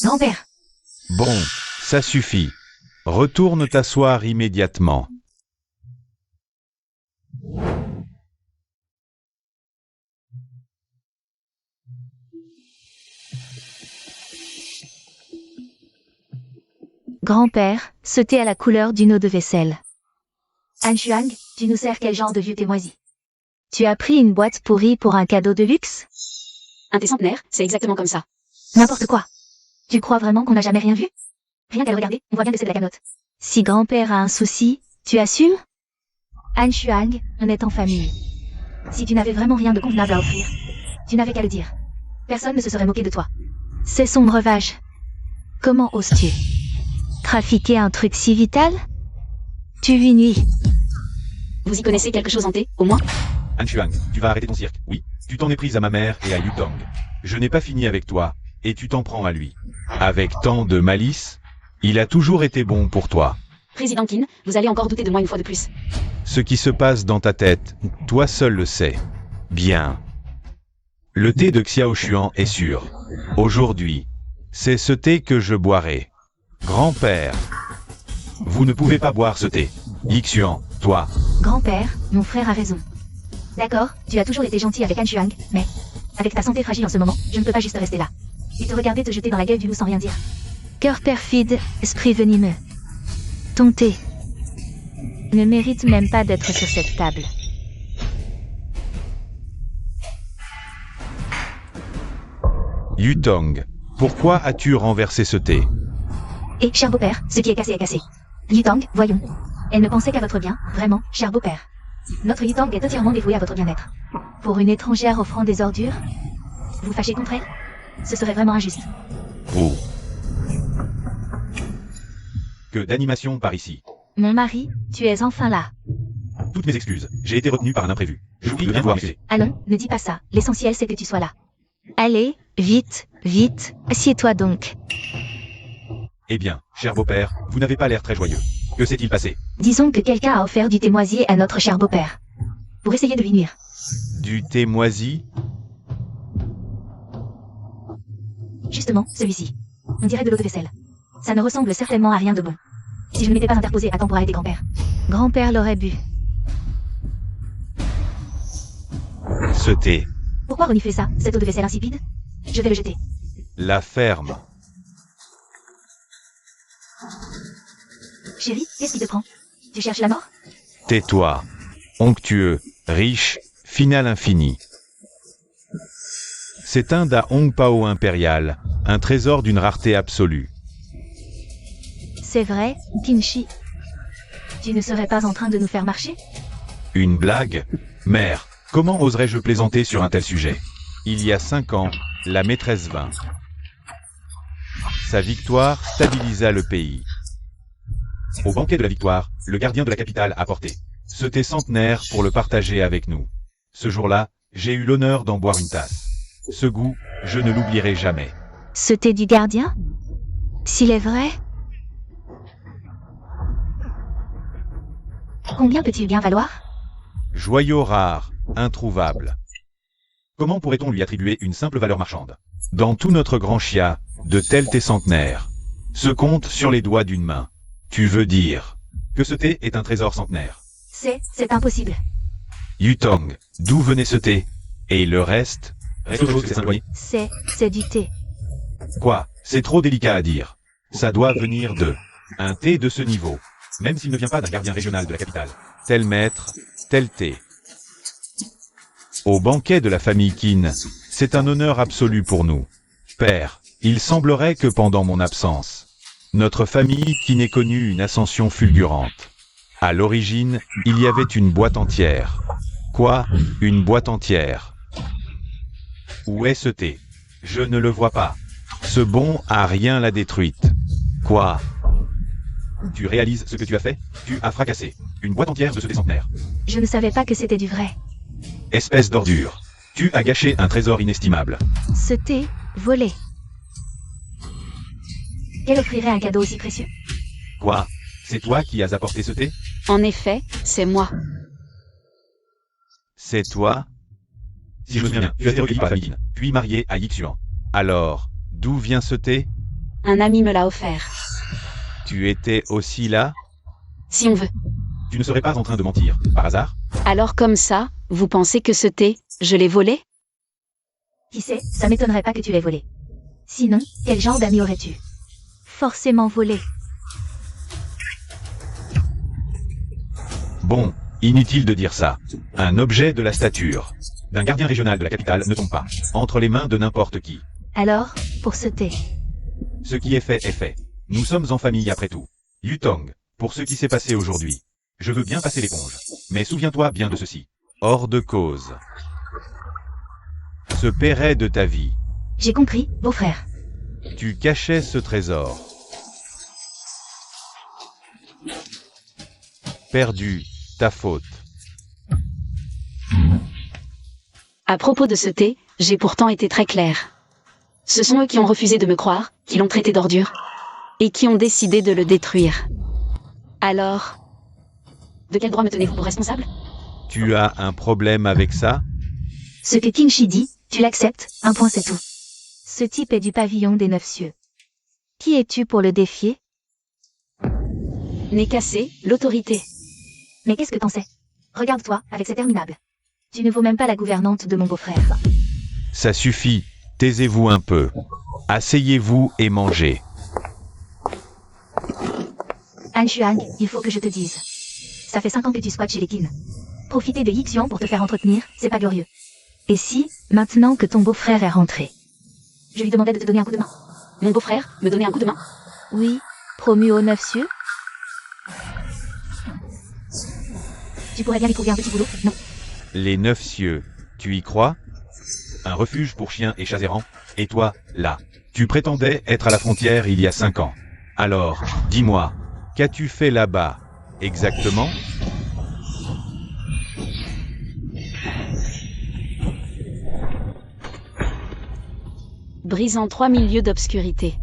S1: Grand-père.
S3: Bon, ça suffit. Retourne t'asseoir immédiatement.
S1: Grand-père, ce thé à la couleur d'une eau de vaisselle. Han Shuang, tu nous sers quel genre de vieux thé moisi? Tu as pris une boîte pourrie pour un cadeau de luxe?
S2: Un thé centenaire, c'est exactement comme ça.
S1: N'importe quoi. Tu crois vraiment qu'on n'a jamais rien vu? Rien qu'à le regarder, on voit bien que c'est de la cagnotte. Si grand-père a un souci, tu assumes? Han Shuang, on est en famille. Si tu n'avais vraiment rien de convenable à offrir, tu n'avais qu'à le dire. Personne ne se serait moqué de toi. C'est son breuvage. Comment oses-tu trafiquer un truc si vital? Tu lui nuis.
S2: Vous y connaissez quelque chose en thé, au moins?
S3: Han Shuang, tu vas arrêter ton cirque, oui. Tu t'en es prise à ma mère et à Yutong. Je n'ai pas fini avec toi, et tu t'en prends à lui. Avec tant de malice, il a toujours été bon pour toi.
S2: Président Qin, vous allez encore douter de moi une fois de plus.
S3: Ce qui se passe dans ta tête, toi seul le sais. Bien. Le thé de Xiao Xuan est sûr. Aujourd'hui, c'est ce thé que je boirai. Grand-père. Vous ne pouvez pas boire ce thé. Yixuan, toi.
S1: Grand-père, mon frère a raison. D'accord, tu as toujours été gentil avec Han Shuang, mais avec ta santé fragile en ce moment, je ne peux pas juste rester là. Et te regarder te jeter dans la gueule du loup sans rien dire. Cœur perfide, esprit venimeux. Ton thé ne mérite même pas d'être sur cette table.
S3: Yutong, pourquoi as-tu renversé ce thé?
S1: Et, cher beau-père, ce qui est cassé est cassé. Yutong, voyons. Elle ne pensait qu'à votre bien, vraiment, cher beau-père. Notre Yutong est entièrement dévouée à votre bien-être. Pour une étrangère offrant des ordures, vous fâchez contre elle? Ce serait vraiment injuste.
S3: Oh. Que d'animation par ici.
S4: Mon mari, tu es enfin là.
S3: Toutes mes excuses, j'ai été retenu par un imprévu. Je vous prie de bien vouloir m'excuser.
S1: Allons, ne dis pas ça. L'essentiel c'est que tu sois là.
S4: Allez, vite, vite, assieds-toi donc.
S3: Eh bien, cher beau-père, vous n'avez pas l'air très joyeux. Que s'est-il passé?
S1: Disons que quelqu'un a offert du thé moisi à notre cher beau-père. Pour essayer de lui nuire.
S3: Du thé moisi?
S1: Justement, celui-ci. On dirait de l'eau de vaisselle. Ça ne ressemble certainement à rien de bon. Si je ne m'étais pas interposé à temps pour arrêter grand-père.
S4: Grand-père l'aurait bu.
S3: Ce thé.
S1: Pourquoi renifler ça, cette eau de vaisselle insipide? Je vais le jeter.
S3: La ferme.
S1: Chérie, qu'est-ce qui te prend? Tu cherches la mort?
S3: Tais-toi. Onctueux, riche, final infini. C'est un Da Hong Pao impérial, un trésor d'une rareté absolue.
S4: C'est vrai, Kinshi.
S1: Tu ne serais pas en train de nous faire marcher?
S3: Une blague? Mère, comment oserais-je plaisanter sur un tel sujet? Il y a 5 ans, la maîtresse vint. Sa victoire stabilisa le pays. Au banquet de la victoire, le gardien de la capitale a porté ce thé centenaire pour le partager avec nous. Ce jour-là, j'ai eu l'honneur d'en boire une tasse. Ce goût, je ne l'oublierai jamais.
S4: Ce thé du gardien? S'il est vrai?
S1: Combien peut-il bien valoir?
S3: Joyau rare, introuvable. Comment pourrait-on lui attribuer une simple valeur marchande? Dans tout notre grand chia, de tels thés centenaires se comptent sur les doigts d'une main. Tu veux dire que ce thé est un trésor centenaire?
S1: C'est impossible.
S3: Yutong, d'où venait ce thé? Et le reste? Reste autre chose que ces symphonies?
S4: C'est du thé.
S3: Quoi? C'est trop délicat à dire. Ça doit venir de un thé de ce niveau, même s'il ne vient pas d'un gardien régional de la capitale. Tel maître, tel thé. Au banquet de la famille Qin, c'est un honneur absolu pour nous. Père, il semblerait que pendant mon absence, notre famille Qin ait connu une ascension fulgurante. À l'origine, il y avait une boîte entière. Quoi? Une boîte entière? Où est ce thé? Je ne le vois pas. Ce bon à rien l'a détruite. Quoi? Tu réalises ce que tu as fait? Tu as fracassé une boîte entière de ce thé centenaire.
S1: Je ne savais pas que c'était du vrai.
S3: Espèce d'ordure. Tu as gâché un trésor inestimable.
S4: Ce thé, volé.
S1: Quel offrirait un cadeau aussi précieux?
S3: Quoi? C'est toi qui as apporté ce thé?
S2: En effet, c'est moi.
S3: C'est toi? Si je me souviens bien, tu as été recueilli par la famille Qin, puis marié à Yi Xuan. Alors, d'où vient ce thé?
S2: Un ami me l'a offert.
S3: Tu étais aussi là?
S2: Si on veut.
S3: Tu ne serais pas en train de mentir, par hasard?
S2: Alors comme ça, vous pensez que ce thé, je l'ai volé?
S1: Qui sait, ça m'étonnerait pas que tu l'aies volé. Sinon, quel genre d'ami aurais-tu?
S4: Forcément volé.
S3: Bon, inutile de dire ça. Un objet de la stature d'un gardien régional de la capitale ne tombe pas entre les mains de n'importe qui.
S1: Alors, pour ce thé.
S3: Ce qui est fait est fait. Nous sommes en famille après tout. Yutong, pour ce qui s'est passé aujourd'hui, je veux bien passer l'éponge. Mais souviens-toi bien de ceci. Hors de cause. Se paierait de ta vie.
S1: J'ai compris, beau-frère.
S3: Tu cachais ce trésor. Perdu, ta faute.
S2: À propos de ce thé, j'ai pourtant été très clair. Ce sont eux qui ont refusé de me croire, qui l'ont traité d'ordure, et qui ont décidé de le détruire. Alors, de quel droit me tenez-vous pour responsable?
S3: Tu as un problème avec ça?
S1: Ce que Kinshi dit, tu l'acceptes, un point c'est tout.
S4: Ce type est du pavillon des 9 cieux. Qui es-tu pour le défier?
S2: Nez cassé, l'autorité.
S1: Mais qu'est-ce que t'en sais? Regarde-toi, avec cet air minable. Tu ne vaux même pas la gouvernante de mon beau-frère.
S3: Ça suffit, taisez-vous un peu. Asseyez-vous et mangez.
S1: Han Xuang, il faut que je te dise. Ça fait 5 ans que tu squattes chez les Qin. Profiter de Yi Xuan pour te faire entretenir, c'est pas glorieux.
S4: Et si, maintenant que ton beau-frère est rentré?
S1: Je lui demandais de te donner un coup de main.
S2: Mon beau-frère me donnait un coup de main.
S4: Oui, promu aux 9 cieux?
S1: Tu pourrais bien lui trouver un petit boulot, non?
S3: Les 9 cieux, tu y crois? un refuge pour chiens et chats errants, et toi, là. Tu prétendais être à la frontière il y a 5 ans. Alors, dis-moi, qu'as-tu fait là-bas, exactement?
S2: Brisant 3000 lieues d'obscurité.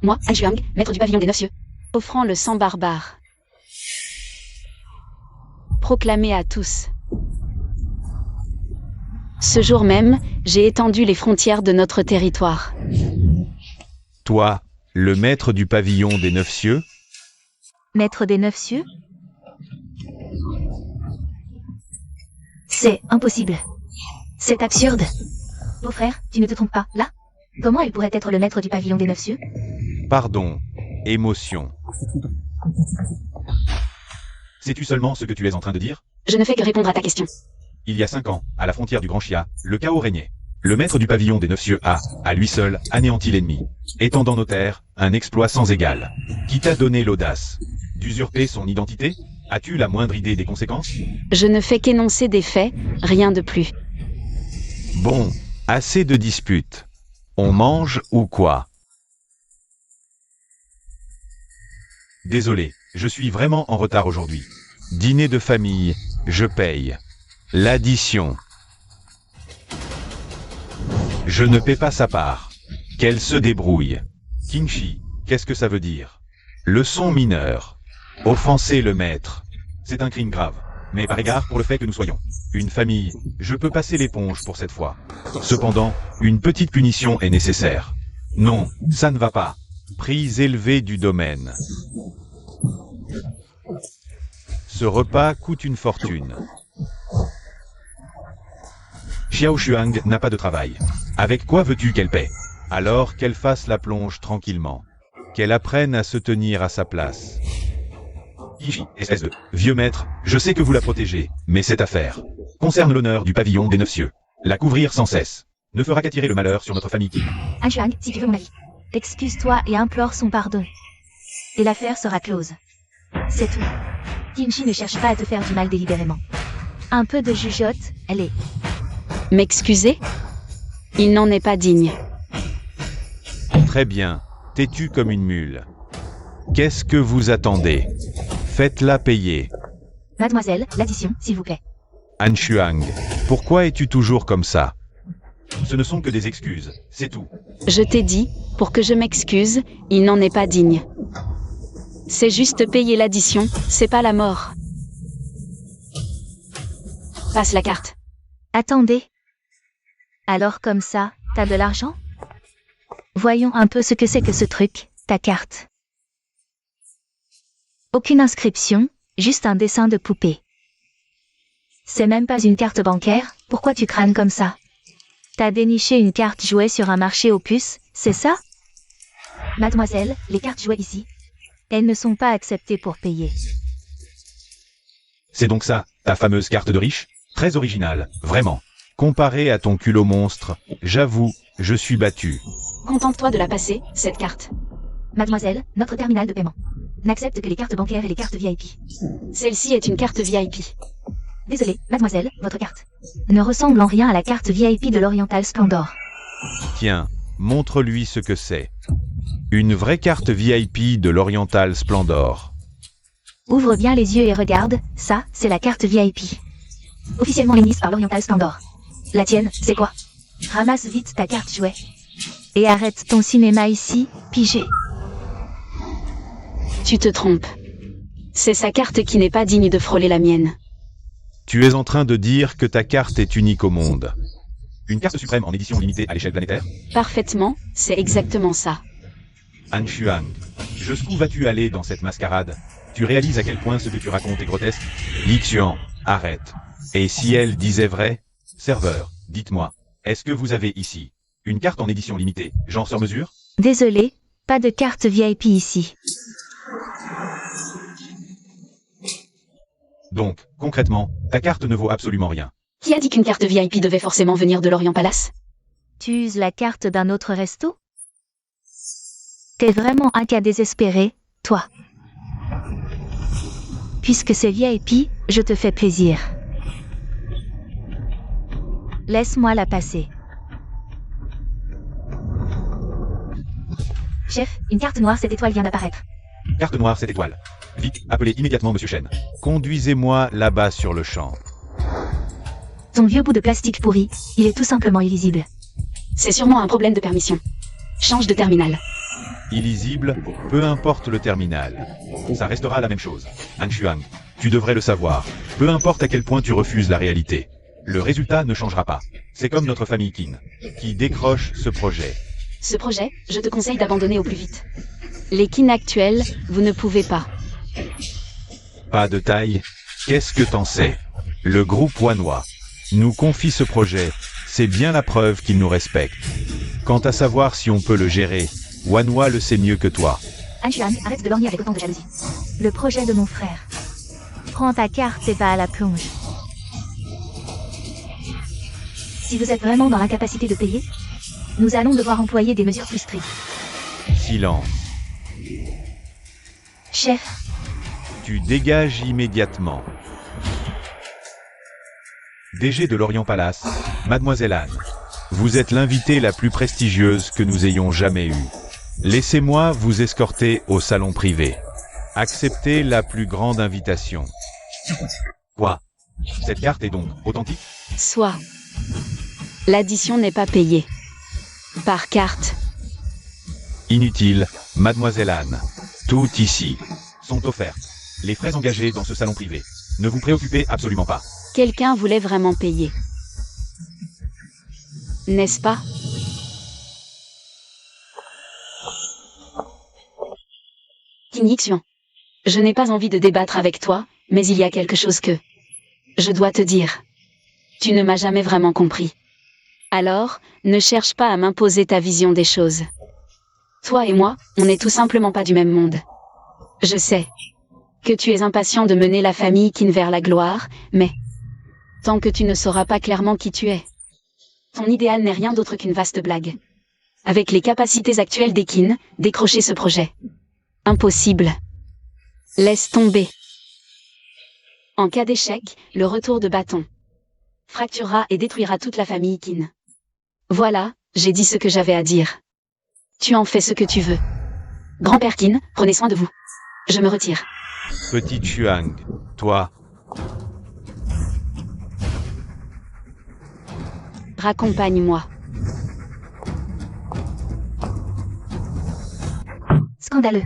S2: Moi, Han Shuang, maître du pavillon des 9 cieux. Offrant le sang barbare. Proclamé à tous. Ce jour même, j'ai étendu les frontières de notre territoire.
S3: Toi, le maître du pavillon des 9 cieux?
S4: Maître des 9 cieux?
S1: C'est impossible. C'est absurde. Beau-frère, tu ne te trompes pas, là? Comment il pourrait être le maître du pavillon des 9 cieux?
S3: Pardon, émotion. Sais-tu seulement ce que tu es en train de dire?
S2: Je ne fais que répondre à ta question.
S3: Il y a 5 ans, à la frontière du Grand Chia, le chaos régnait. Le maître du pavillon des 9 cieux a, à lui seul, anéanti l'ennemi, étendant nos terres, un exploit sans égal. Qui t'a donné l'audace d'usurper son identité? As-tu la moindre idée des conséquences?
S2: Je ne fais qu'énoncer des faits, rien de plus.
S3: Bon, assez de disputes. On mange ou quoi? Désolé, je suis vraiment en retard aujourd'hui. Dîner de famille, je paye. L'addition. Je ne paie pas sa part. Qu'elle se débrouille. Kingshi, qu'est-ce que ça veut dire? Leçon mineure. Offenser le maître. C'est un crime grave. Mais par égard pour le fait que nous soyons une famille, je peux passer l'éponge pour cette fois. Cependant, une petite punition est nécessaire. Non, ça ne va pas. Prix élevé du domaine. Ce repas coûte une fortune. Xiao Shuang n'a pas de travail. Avec quoi veux-tu qu'elle paie? Alors qu'elle fasse la plonge tranquillement. Qu'elle apprenne à se tenir à sa place. Ishi, espèce de vieux maître, je sais que vous la protégez, mais cette affaire concerne l'honneur du pavillon des 9 cieux. La couvrir sans cesse ne fera qu'attirer le malheur sur notre famille Qin.
S1: Han Shuang, si tu veux mon avis.
S4: Excuse-toi et implore son pardon. Et l'affaire sera close.
S1: C'est tout. Kingshi ne cherche pas à te faire du mal délibérément.
S4: Un peu de jugeote, elle est.
S2: M'excuser? Il n'en est pas digne.
S3: Très bien, têtu comme une mule. Qu'est-ce que vous attendez? Faites-la payer.
S1: Mademoiselle, l'addition, s'il vous plaît.
S3: Han Shuang, pourquoi es-tu toujours comme ça? Ce ne sont que des excuses, c'est tout.
S2: Je t'ai dit, pour que je m'excuse, il n'en est pas digne. C'est juste payer l'addition, c'est pas la mort. Passe la carte.
S4: Attendez. Alors comme ça, t'as de l'argent? Voyons un peu ce que c'est que ce truc, ta carte. Aucune inscription, juste un dessin de poupée. C'est même pas une carte bancaire, pourquoi tu crânes comme ça? T'as déniché une carte jouet sur un marché aux puces, c'est ça?
S1: Mademoiselle, les cartes jouées ici.
S4: Elles ne sont pas acceptées pour payer.
S3: C'est donc ça, ta fameuse carte de riche? Très originale, vraiment. Comparé à ton culot monstre, j'avoue, je suis battu.
S2: Contente-toi de la passer, cette carte.
S1: Mademoiselle, notre terminal de paiement n'accepte que les cartes bancaires et les cartes VIP.
S2: Celle-ci est une carte VIP.
S1: Désolée, mademoiselle, votre carte
S4: ne ressemble en rien à la carte VIP de l'Oriental Splendor.
S3: Tiens, montre-lui ce que c'est. Une vraie carte VIP de l'Oriental Splendor.
S4: Ouvre bien les yeux et regarde, ça, c'est la carte VIP.
S1: Officiellement émise par l'Oriental Splendor. La tienne, c'est quoi?
S4: Ramasse vite ta carte jouet. Et arrête ton cinéma ici, pigé.
S2: Tu te trompes. C'est sa carte qui n'est pas digne de frôler la mienne.
S3: Tu es en train de dire que ta carte est unique au monde. Une carte suprême en édition limitée à l'échelle planétaire?
S2: Parfaitement, c'est exactement ça.
S3: Han Shuang, jusqu'où vas-tu aller dans cette mascarade? Tu réalises à quel point ce que tu racontes est grotesque? Li Qian, arrête. Et si elle disait vrai? Serveur, dites-moi, est-ce que vous avez ici une carte en édition limitée, genre sur mesure?
S4: Désolé, pas de carte VIP ici.
S3: Donc, concrètement, ta carte ne vaut absolument rien.
S2: Qui a dit qu'une carte VIP devait forcément venir de l'Orient Palace?
S4: Tu uses la carte d'un autre resto? T'es vraiment un cas désespéré, toi. Puisque c'est VIP, je te fais plaisir. Laisse-moi la passer.
S1: Chef, une carte noire, cette étoile vient d'apparaître.
S3: Carte noire, cette étoile. Vite, appelez immédiatement Monsieur Chen. Conduisez-moi là-bas sur le champ.
S1: Ton vieux bout de plastique pourri, il est tout simplement illisible.
S2: C'est sûrement un problème de permission. Change de terminal.
S3: Illisible, peu importe le terminal. Ça restera la même chose. Han Xuang, tu devrais le savoir. Peu importe à quel point tu refuses la réalité. Le résultat ne changera pas. C'est comme notre famille Qin, qui décroche ce projet.
S2: Ce projet, je te conseille d'abandonner au plus vite. Les Qin actuels, vous ne pouvez pas.
S3: Pas de taille. Qu'est-ce que t'en sais? Le groupe Wanhua nous confie ce projet. C'est bien la preuve qu'il nous respecte. Quant à savoir si on peut le gérer, Wanhua le sait mieux que toi.
S1: Han Xuan, arrête de lorgner avec autant de jalousie. Le projet de mon frère.
S4: Prends ta carte et va à la plonge.
S1: Si vous êtes vraiment dans l'incapacité de payer, nous allons devoir employer des mesures plus strictes.
S3: Silence.
S1: Chef,
S3: Tu dégages immédiatement. DG de l'Orient Palace, Mademoiselle Anne. Vous êtes l'invitée la plus prestigieuse que nous ayons jamais eue. Laissez-moi vous escorter au salon privé. Acceptez la plus grande invitation. Quoi? Cette carte est donc authentique?
S2: Soit. L'addition n'est pas payée. Par carte.
S3: Inutile, Mademoiselle Anne. Tout ici sont offertes. Les frais engagés dans ce salon privé. Ne vous préoccupez absolument pas.
S2: Quelqu'un voulait vraiment payer. N'est-ce pas? Qin Yixian. Je n'ai pas envie de débattre avec toi, mais il y a quelque chose que je dois te dire. Tu ne m'as jamais vraiment compris. Alors, ne cherche pas à m'imposer ta vision des choses. Toi et moi, on n'est tout simplement pas du même monde. Je sais que tu es impatient de mener la famille Qin vers la gloire, mais tant que tu ne sauras pas clairement qui tu es, ton idéal n'est rien d'autre qu'une vaste blague. Avec les capacités actuelles des Qin, décrocher ce projet. Impossible. Laisse tomber. En cas d'échec, le retour de bâton fracturera et détruira toute la famille Qin. Voilà, j'ai dit ce que j'avais à dire. Tu en fais ce que tu veux. Grand-père Qin, prenez soin de vous. Je me retire.
S3: Petit Xuang, toi,
S2: Raccompagne-moi.
S1: scandaleux.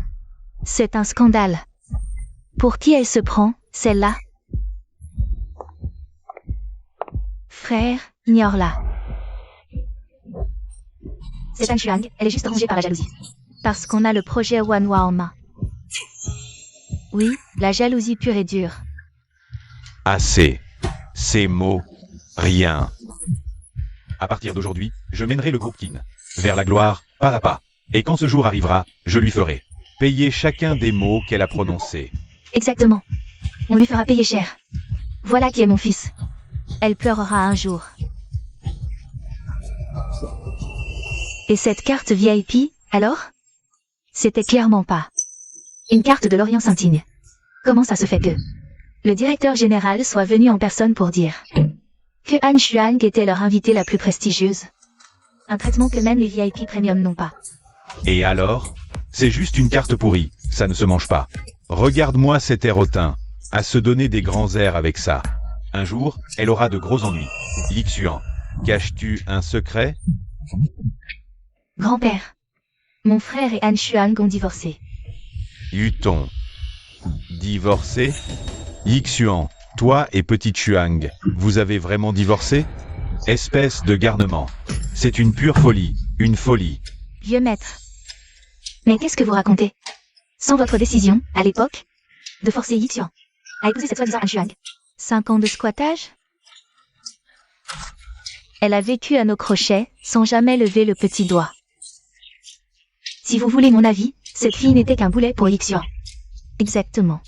S4: C'est un scandale. Pour qui elle se prend, celle-là? Frère, ignore-la.
S1: C'est Han Xuang, elle est juste rongée par la jalousie.
S4: Parce qu'on a le projet Wanhua en main. Oui, la jalousie pure et dure.
S3: assez. Ces mots, rien. À partir d'aujourd'hui, je mènerai le groupe Qin vers la gloire, pas à pas. Et quand ce jour arrivera, je lui ferai payer chacun des mots qu'elle a prononcés.
S1: Exactement. On lui fera payer cher. Voilà qui est mon fils.
S4: Elle pleurera un jour. Et cette carte VIP, alors? C'était clairement pas.
S1: Une carte de l'Orient Saint-Igne. Comment ça se fait que le directeur général soit venu en personne pour dire que Han Xuang était leur invitée la plus prestigieuse? Un traitement que même les VIP Premium n'ont pas.
S3: Et alors? C'est juste une carte pourrie, ça ne se mange pas. Regarde-moi cet air hautain, à se donner des grands airs avec ça. Un jour, elle aura de gros ennuis. Yixian, caches-tu un secret?
S1: Grand-père, mon frère et Han Xuang ont divorcé.
S3: Yuton. Divorcé? Yixian, toi et Petit Xuang, vous avez vraiment divorcé? Espèce de garnement. C'est une pure folie, une folie.
S4: Vieux maître.
S1: Mais qu'est-ce que vous racontez? Sans votre décision, à l'époque, de forcer Yixian à épouser cette soi-disant Han Xuang.
S4: 5 ans de squattage? Elle a vécu à nos crochets, sans jamais lever le petit doigt.
S1: Si vous voulez mon avis, cette fille n'était qu'un boulet pour Yixian.
S4: Exactement.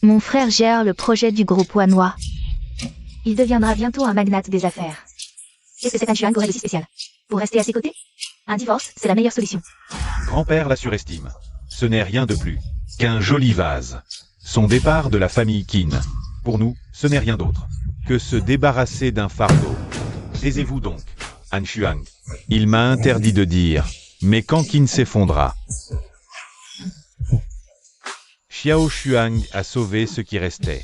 S4: Mon frère gère le projet du groupe Wanhua.
S1: Il deviendra bientôt un magnate des affaires. Qu'est-ce que cet Han Xuang aurait de si spécial? Pour rester à ses côtés? Un divorce, c'est la meilleure solution.
S3: Grand-père la surestime. Ce n'est rien de plus qu'un joli vase. Son départ de la famille Qin. Pour nous, ce n'est rien d'autre que se débarrasser d'un fardeau. Taisez-vous donc, Han Xuang. Il m'a interdit de dire Mais quand Qin s'effondra, Xiao Shuang a sauvé ce qui restait.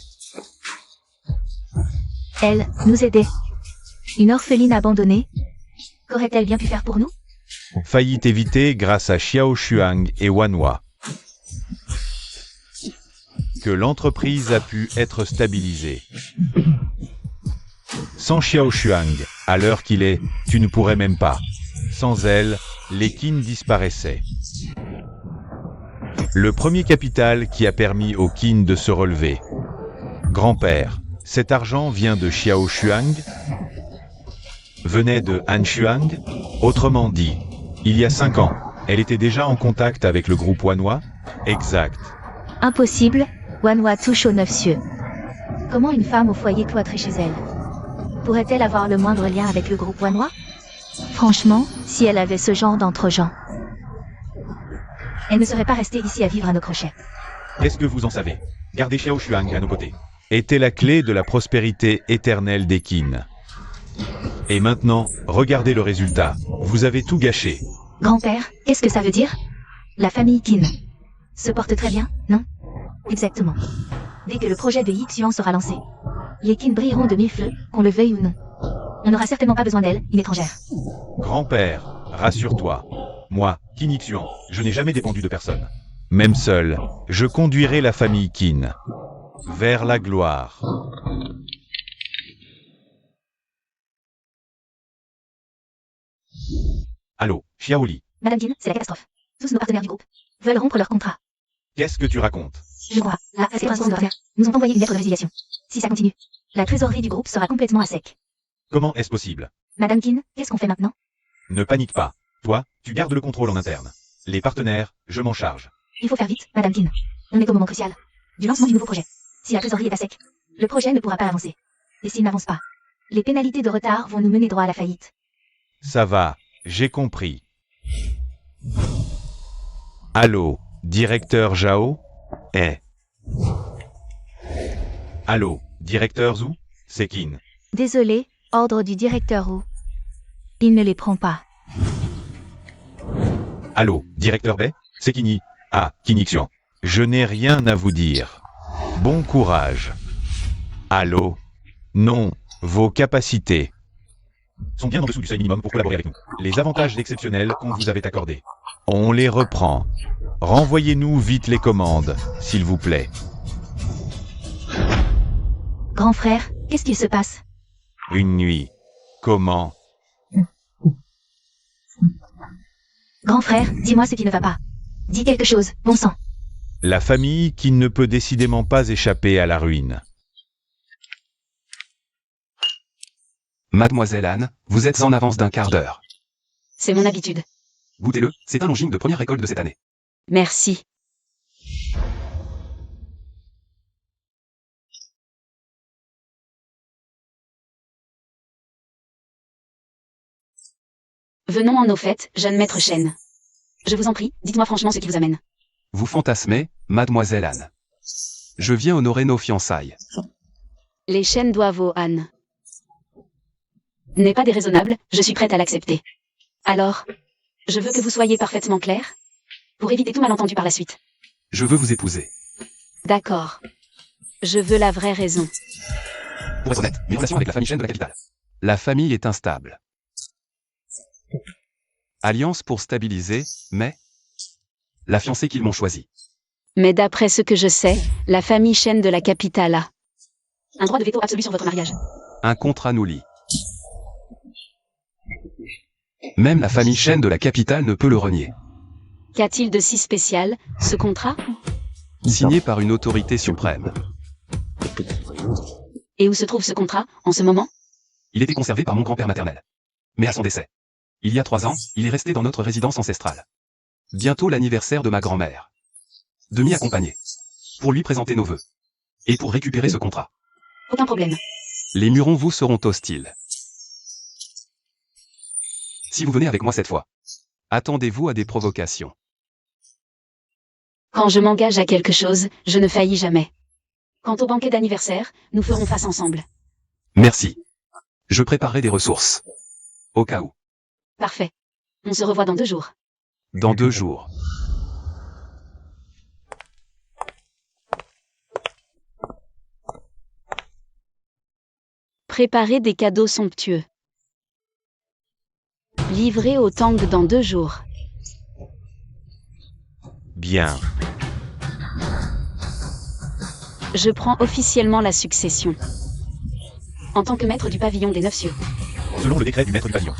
S4: Elle, nous aider. Une orpheline abandonnée. Qu'aurait-elle bien pu faire pour nous?
S3: Faillite évitée grâce à Xiao Shuang et Wanhua. Que l'entreprise a pu être stabilisée. Sans Xiao Shuang, à l'heure qu'il est, tu ne pourrais même pas. Sans elle, les Qin disparaissaient. Le premier capital qui a permis aux Qin de se relever. Grand-père, cet argent vient de Xiao Shuang? Venait de Han Shuang? Autrement dit, il y a 5 ans, elle était déjà en contact avec le groupe Wanhua? Exact.
S4: Impossible, Wanhua touche aux 9 cieux. Comment une femme au foyer cloîtrée chez elle? Pourrait-elle avoir le moindre lien avec le groupe Wanhua? Franchement, si elle avait ce genre d'entre-gens, elle ne serait pas restée ici à vivre à nos crochets.
S3: Qu'est-ce que vous en savez? Gardez Xiao Shuang à nos côtés. Était la clé de la prospérité éternelle des Qin. Et maintenant, regardez le résultat. Vous avez tout gâché.
S4: Grand-père, qu'est-ce que ça veut dire? La famille Qin se porte très bien, non? Exactement. Dès que le projet de Yixian sera lancé, les Qin brilleront de 1000 feux, qu'on le veuille ou non. On n'aura certainement pas besoin d'elle, une étrangère.
S3: Grand-père, rassure-toi. Moi, Qin Yixian, je n'ai jamais dépendu de personne. Même seul, je conduirai la famille Qin vers la gloire. Allô, Xiaoli.
S4: Madame Qin, c'est la catastrophe. Tous nos partenaires du groupe veulent rompre leur contrat.
S3: Qu'est-ce que tu racontes?
S4: Je crois, la Association de faire nous ont envoyé une lettre de résiliation. Si ça continue, la trésorerie du groupe sera complètement à sec.
S3: Comment est-ce possible?
S4: Madame Qin, qu'est-ce qu'on fait maintenant?
S3: Ne panique pas. Toi, tu gardes le contrôle en interne. Les partenaires, je m'en charge.
S4: Il faut faire vite, Madame Qin. On est au moment crucial du lancement du nouveau projet. Si la trésorerie est à sec, le projet ne pourra pas avancer. Et s'il n'avance pas, les pénalités de retard vont nous mener droit à la faillite.
S3: Ça va, j'ai compris. Allô, directeur Zhao? Allô, directeur Zhu? C'est Qin.
S4: Désolé, ordre du directeur Wu. Il ne les prend pas.
S3: Allô, directeur Bei? C'est Qin. Ah, Qin Yixian. Je n'ai rien à vous dire. Bon courage. Allô? Non, vos capacités sont bien en dessous du seuil minimum pour collaborer avec nous. Les avantages exceptionnels qu'on vous avait accordés. On les reprend. Renvoyez-nous vite les commandes, s'il vous plaît.
S4: Grand frère, qu'est-ce qu'il se passe?
S3: Une nuit. Comment?
S4: Grand frère, dis-moi ce qui ne va pas. Dis quelque chose, bon sang.
S3: La famille qui ne peut décidément pas échapper à la ruine.
S5: Mademoiselle Anne, vous êtes en avance d'un quart d'heure.
S2: C'est mon habitude.
S5: Goûtez-le, c'est un longing de première récolte de cette année.
S2: Merci. Venons en au fait, jeune maître Shen. Je vous en prie, dites-moi franchement ce qui vous amène.
S5: Vous fantasmez, Mademoiselle Anne. Je viens honorer nos fiançailles.
S2: Les Shen doivent au Han. N'est pas déraisonnable, je suis prête à l'accepter. Alors, je veux que vous soyez parfaitement clair, pour éviter tout malentendu par la suite.
S5: Je veux vous épouser.
S2: D'accord. Je veux la vraie raison.
S5: Pour être honnête, mes relations avec la famille Shen de la capitale. La famille est instable. Alliance pour stabiliser, mais... La fiancée qu'ils m'ont choisie.
S2: Mais d'après ce que je sais, la famille Shen de la capitale a un droit de veto absolu sur votre mariage.
S5: Un contrat nous lie. Même la famille Shen de la capitale ne peut le renier.
S2: Qu'a-t-il de si spécial, ce contrat?
S5: Signé par une autorité suprême.
S2: Et où se trouve ce contrat, en ce moment?
S5: Il était conservé par mon grand-père maternel. Mais à son décès, il y a 3 ans, il est resté dans notre résidence ancestrale. Bientôt l'anniversaire de ma grand-mère. De m'y accompagner. Pour lui présenter nos vœux. Et pour récupérer ce contrat.
S2: Aucun problème.
S5: Les Murons vous seront hostiles. Si vous venez avec moi cette fois, attendez-vous à des provocations.
S2: Quand je m'engage à quelque chose, je ne faillis jamais. Quant au banquet d'anniversaire, nous ferons face ensemble.
S5: Merci. Je préparerai des ressources. Au cas où.
S2: Parfait. On se revoit dans 2 jours.
S5: Dans 2 jours.
S2: Préparez des cadeaux somptueux. Livrez au Tang dans 2 jours.
S3: Bien.
S2: Je prends officiellement la succession. En tant que maître du pavillon des 9 cieux.
S3: Selon le décret du maître du pavillon.